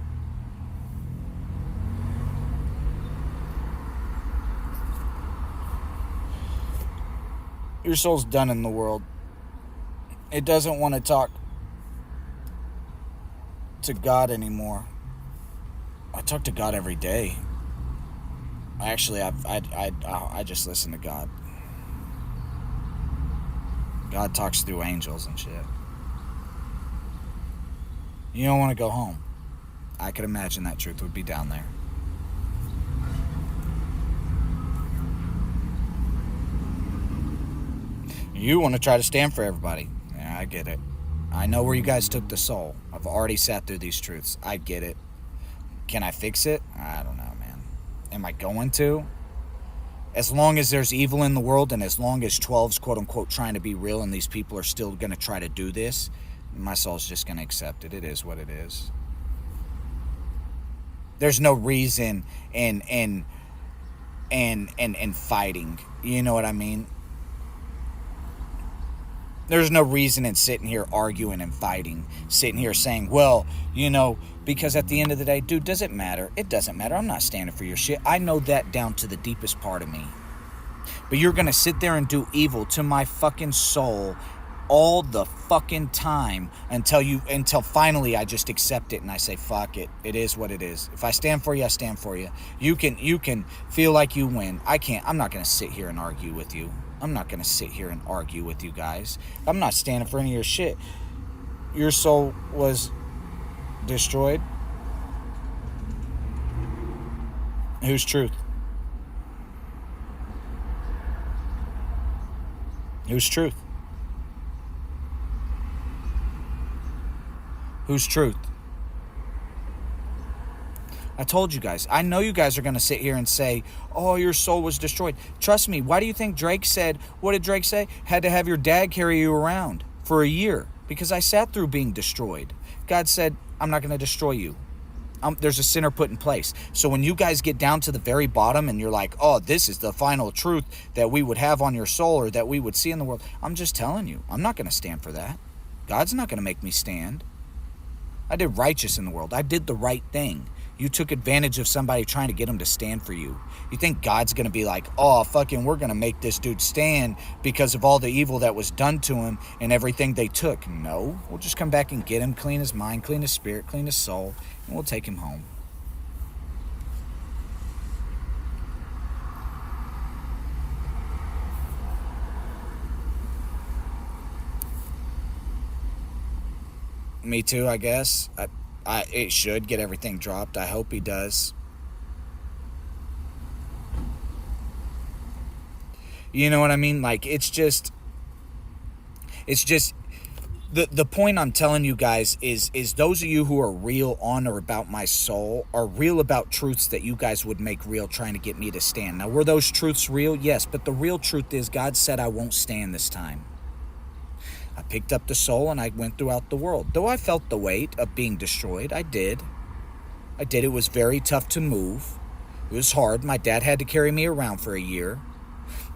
Your soul's done in the world. It doesn't want to talk to God anymore. I talk to God every day. Actually, I just listen to God. God talks through angels and shit. You don't want to go home. I could imagine that truth would be down there. You want to try to stand for everybody. Yeah, I get it. I know where you guys took the soul. I've already sat through these truths. I get it. Can I fix it? I don't know, man. Am I going to? As long as there's evil in the world and as long as 12's quote-unquote trying to be real and these people are still going to try to do this, my soul's just going to accept it. It is what it is. There's no reason in fighting. You know what I mean? There's no reason in sitting here arguing and fighting, sitting here saying, well, because at the end of the day, dude, does it matter? It doesn't matter. I'm not standing for your shit. I know that down to the deepest part of me. But you're going to sit there and do evil to my fucking soul all the fucking time until finally I just accept it and I say, fuck it. It is what it is. If I stand for you, I stand for you. You can feel like you win. I can't. I'm not going to sit here and argue with you. I'm not going to sit here and argue with you guys. I'm not standing for any of your shit. Your soul was destroyed. Whose truth? Whose truth? Whose truth? I told you guys. I know you guys are going to sit here and say, oh, your soul was destroyed. Trust me. Why do you think Drake said, what did Drake say? Had to have your dad carry you around for a year because I sat through being destroyed. God said, I'm not going to destroy you. There's a sinner put in place. So when you guys get down to the very bottom and you're like, oh, this is the final truth that we would have on your soul or that we would see in the world. I'm just telling you, I'm not going to stand for that. God's not going to make me stand. I did righteous in the world. I did the right thing. You took advantage of somebody trying to get him to stand for you. You think God's going to be like, oh, fucking, we're going to make this dude stand because of all the evil that was done to him and everything they took. No, we'll just come back and get him, clean his mind, clean his spirit, clean his soul, and we'll take him home. Me too, I guess. It should get everything dropped. I hope he does. You know what I mean? Like, it's just the point I'm telling you guys is those of you who are real on or about my soul are real about truths that you guys would make real trying to get me to stand. Now, were those truths real? Yes, but the real truth is God said I won't stand this time. I picked up the soul and I went throughout the world. Though I felt the weight of being destroyed, I did. It was very tough to move. It was hard. My dad had to carry me around for a year,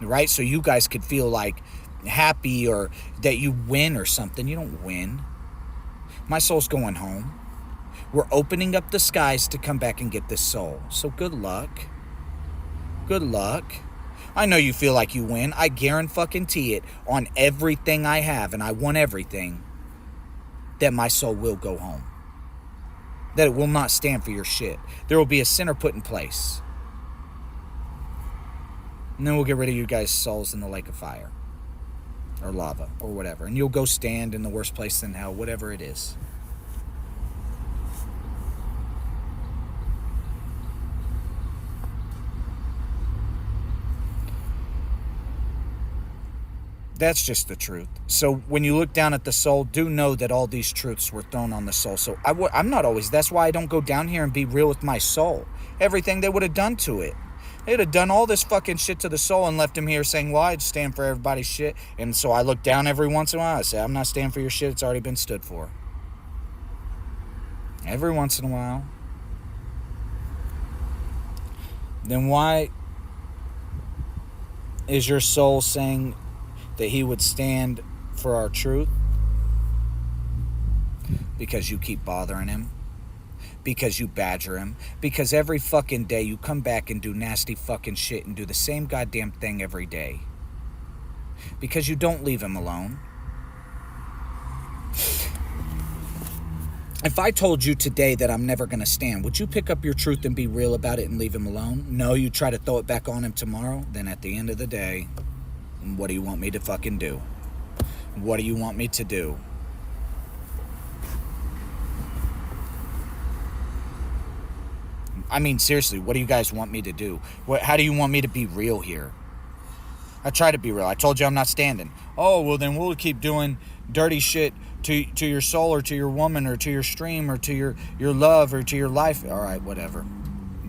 right? So you guys could feel like happy or that you win or something. You don't win. My soul's going home. We're opening up the skies to come back and get this soul. So good luck. Good luck. I know you feel like you win. I guarantee it on everything I have, and I want everything, that my soul will go home. That it will not stand for your shit. There will be a sinner put in place. And then we'll get rid of you guys' souls in the lake of fire. Or lava, or whatever. And you'll go stand in the worst place in hell, whatever it is. That's just the truth. So when you look down at the soul, do know that all these truths were thrown on the soul. So I'm not always, that's why I don't go down here and be real with my soul. Everything they would have done to it. They'd have done all this fucking shit to the soul and left him here saying, well, I'd stand for everybody's shit. And so I look down every once in a while. I say, I'm not standing for your shit. It's already been stood for. Every once in a while. Then why is your soul saying that he would stand for our truth? Because you keep bothering him. Because you badger him. Because every fucking day you come back and do nasty fucking shit and do the same goddamn thing every day. Because you don't leave him alone. If I told you today that I'm never going to stand, would you pick up your truth and be real about it and leave him alone? No, you try to throw it back on him tomorrow? Then at the end of the day, what do you want me to fucking do? What do you want me to do? I mean, seriously, what do you guys want me to do? How do you want me to be real here? I try to be real. I told you I'm not standing. Oh, well, then we'll keep doing dirty shit to your soul or to your woman or to your stream or to your love or to your life. All right, whatever.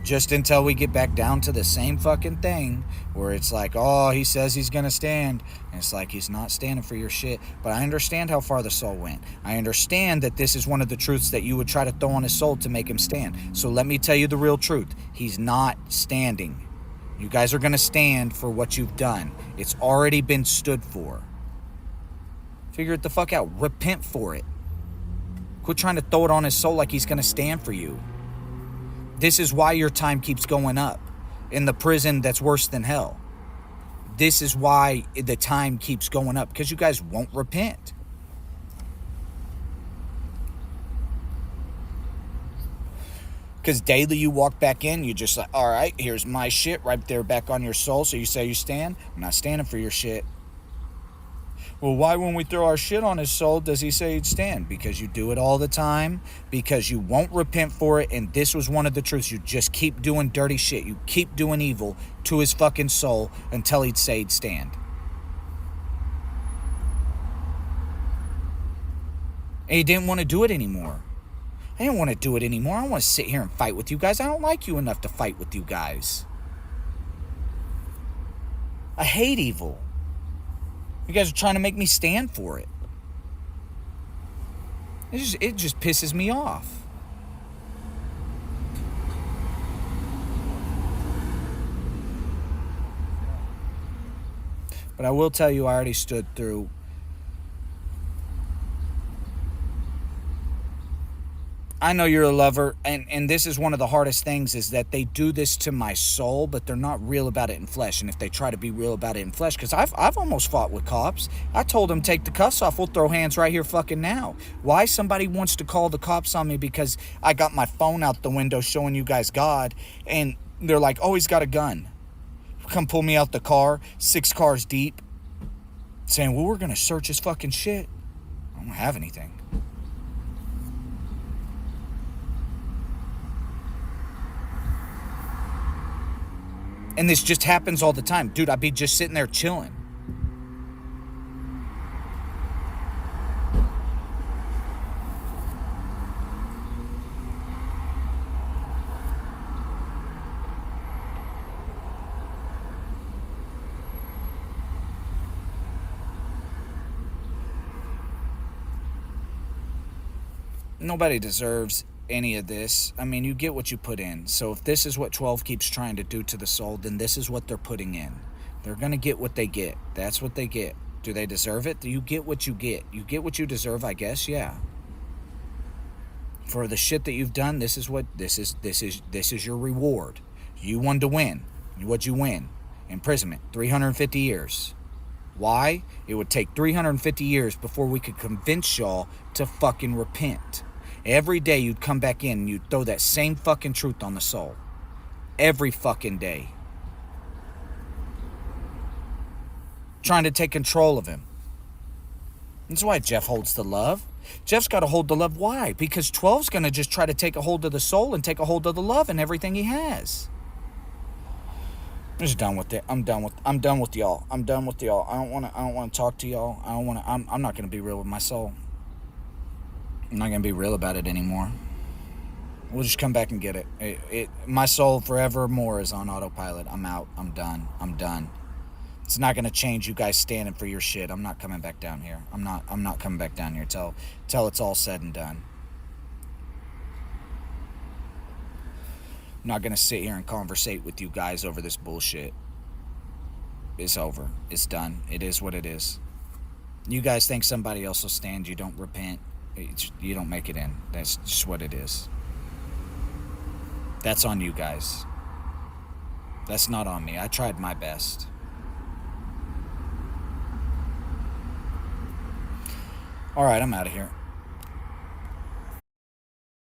Just until we get back down to the same fucking thing where it's like, oh, he says he's going to stand. And it's like, he's not standing for your shit. But I understand how far the soul went. I understand that this is one of the truths that you would try to throw on his soul to make him stand. So let me tell you the real truth. He's not standing. You guys are going to stand for what you've done. It's already been stood for. Figure it the fuck out. Repent for it. Quit trying to throw it on his soul like he's going to stand for you. This is why your time keeps going up in the prison that's worse than hell. This is why the time keeps going up, because you guys won't repent. Because daily you walk back in, you just like, all right, here's my shit right there back on your soul. So you say you stand? I'm not standing for your shit. Well, why when we throw our shit on his soul does he say he'd stand? Because you do it all the time, because you won't repent for it, and this was one of the truths. You just keep doing dirty shit. You keep doing evil to his fucking soul until he'd say he'd stand. And he didn't want to do it anymore. I didn't want to do it anymore. I don't want to sit here and fight with you guys. I don't like you enough to fight with you guys. I hate evil. You guys are trying to make me stand for it. It just pisses me off. But I will tell you, I already stood through I know you're a lover, and this is one of the hardest things, is that they do this to my soul, but they're not real about it in flesh. And if they try to be real about it in flesh, because I've almost fought with cops. I told them, take the cuffs off, we'll throw hands right here fucking now. Why somebody wants to call the cops on me because I got my phone out the window showing you guys God, and they're like, oh, he's got a gun. Come pull me out the car, 6 cars deep, saying, well, we're going to search his fucking shit. I don't have anything. And this just happens all the time. Dude, I'd be just sitting there chilling. Nobody deserves any of this. I mean, you get what you put in. So if this is what 12 keeps trying to do to the soul, then this is what they're putting in. They're going to get what they get. That's what they get. Do they deserve it? Do you get what you get? You get what you deserve, I guess, yeah. For the shit that you've done, this is your reward. You won to win. What'd you win? Imprisonment, 350 years. Why? It would take 350 years before we could convince y'all to fucking repent. Every day you'd come back in and you'd throw that same fucking truth on the soul. Every fucking day. Trying to take control of him. That's why Jeff holds the love. Jeff's got to hold the love. Why? Because 12's going to just try to take a hold of the soul and take a hold of the love and everything he has. I'm just done with it. I'm done with y'all. I'm done with y'all. I don't want to talk to y'all. I don't want to. I'm not going to be real with my soul. I'm not going to be real about it anymore. We'll just come back and get it. My soul forevermore is on autopilot. I'm out. I'm done. I'm done. It's not going to change you guys standing for your shit. I'm not coming back down here. I'm not coming back down here till it's all said and done. I'm not going to sit here and conversate with you guys over this bullshit. It's over. It's done. It is what it is. You guys think somebody else will stand. You don't repent. You don't make it in. That's just what it is. That's on you guys. That's not on me. I tried my best. Alright, I'm out of here.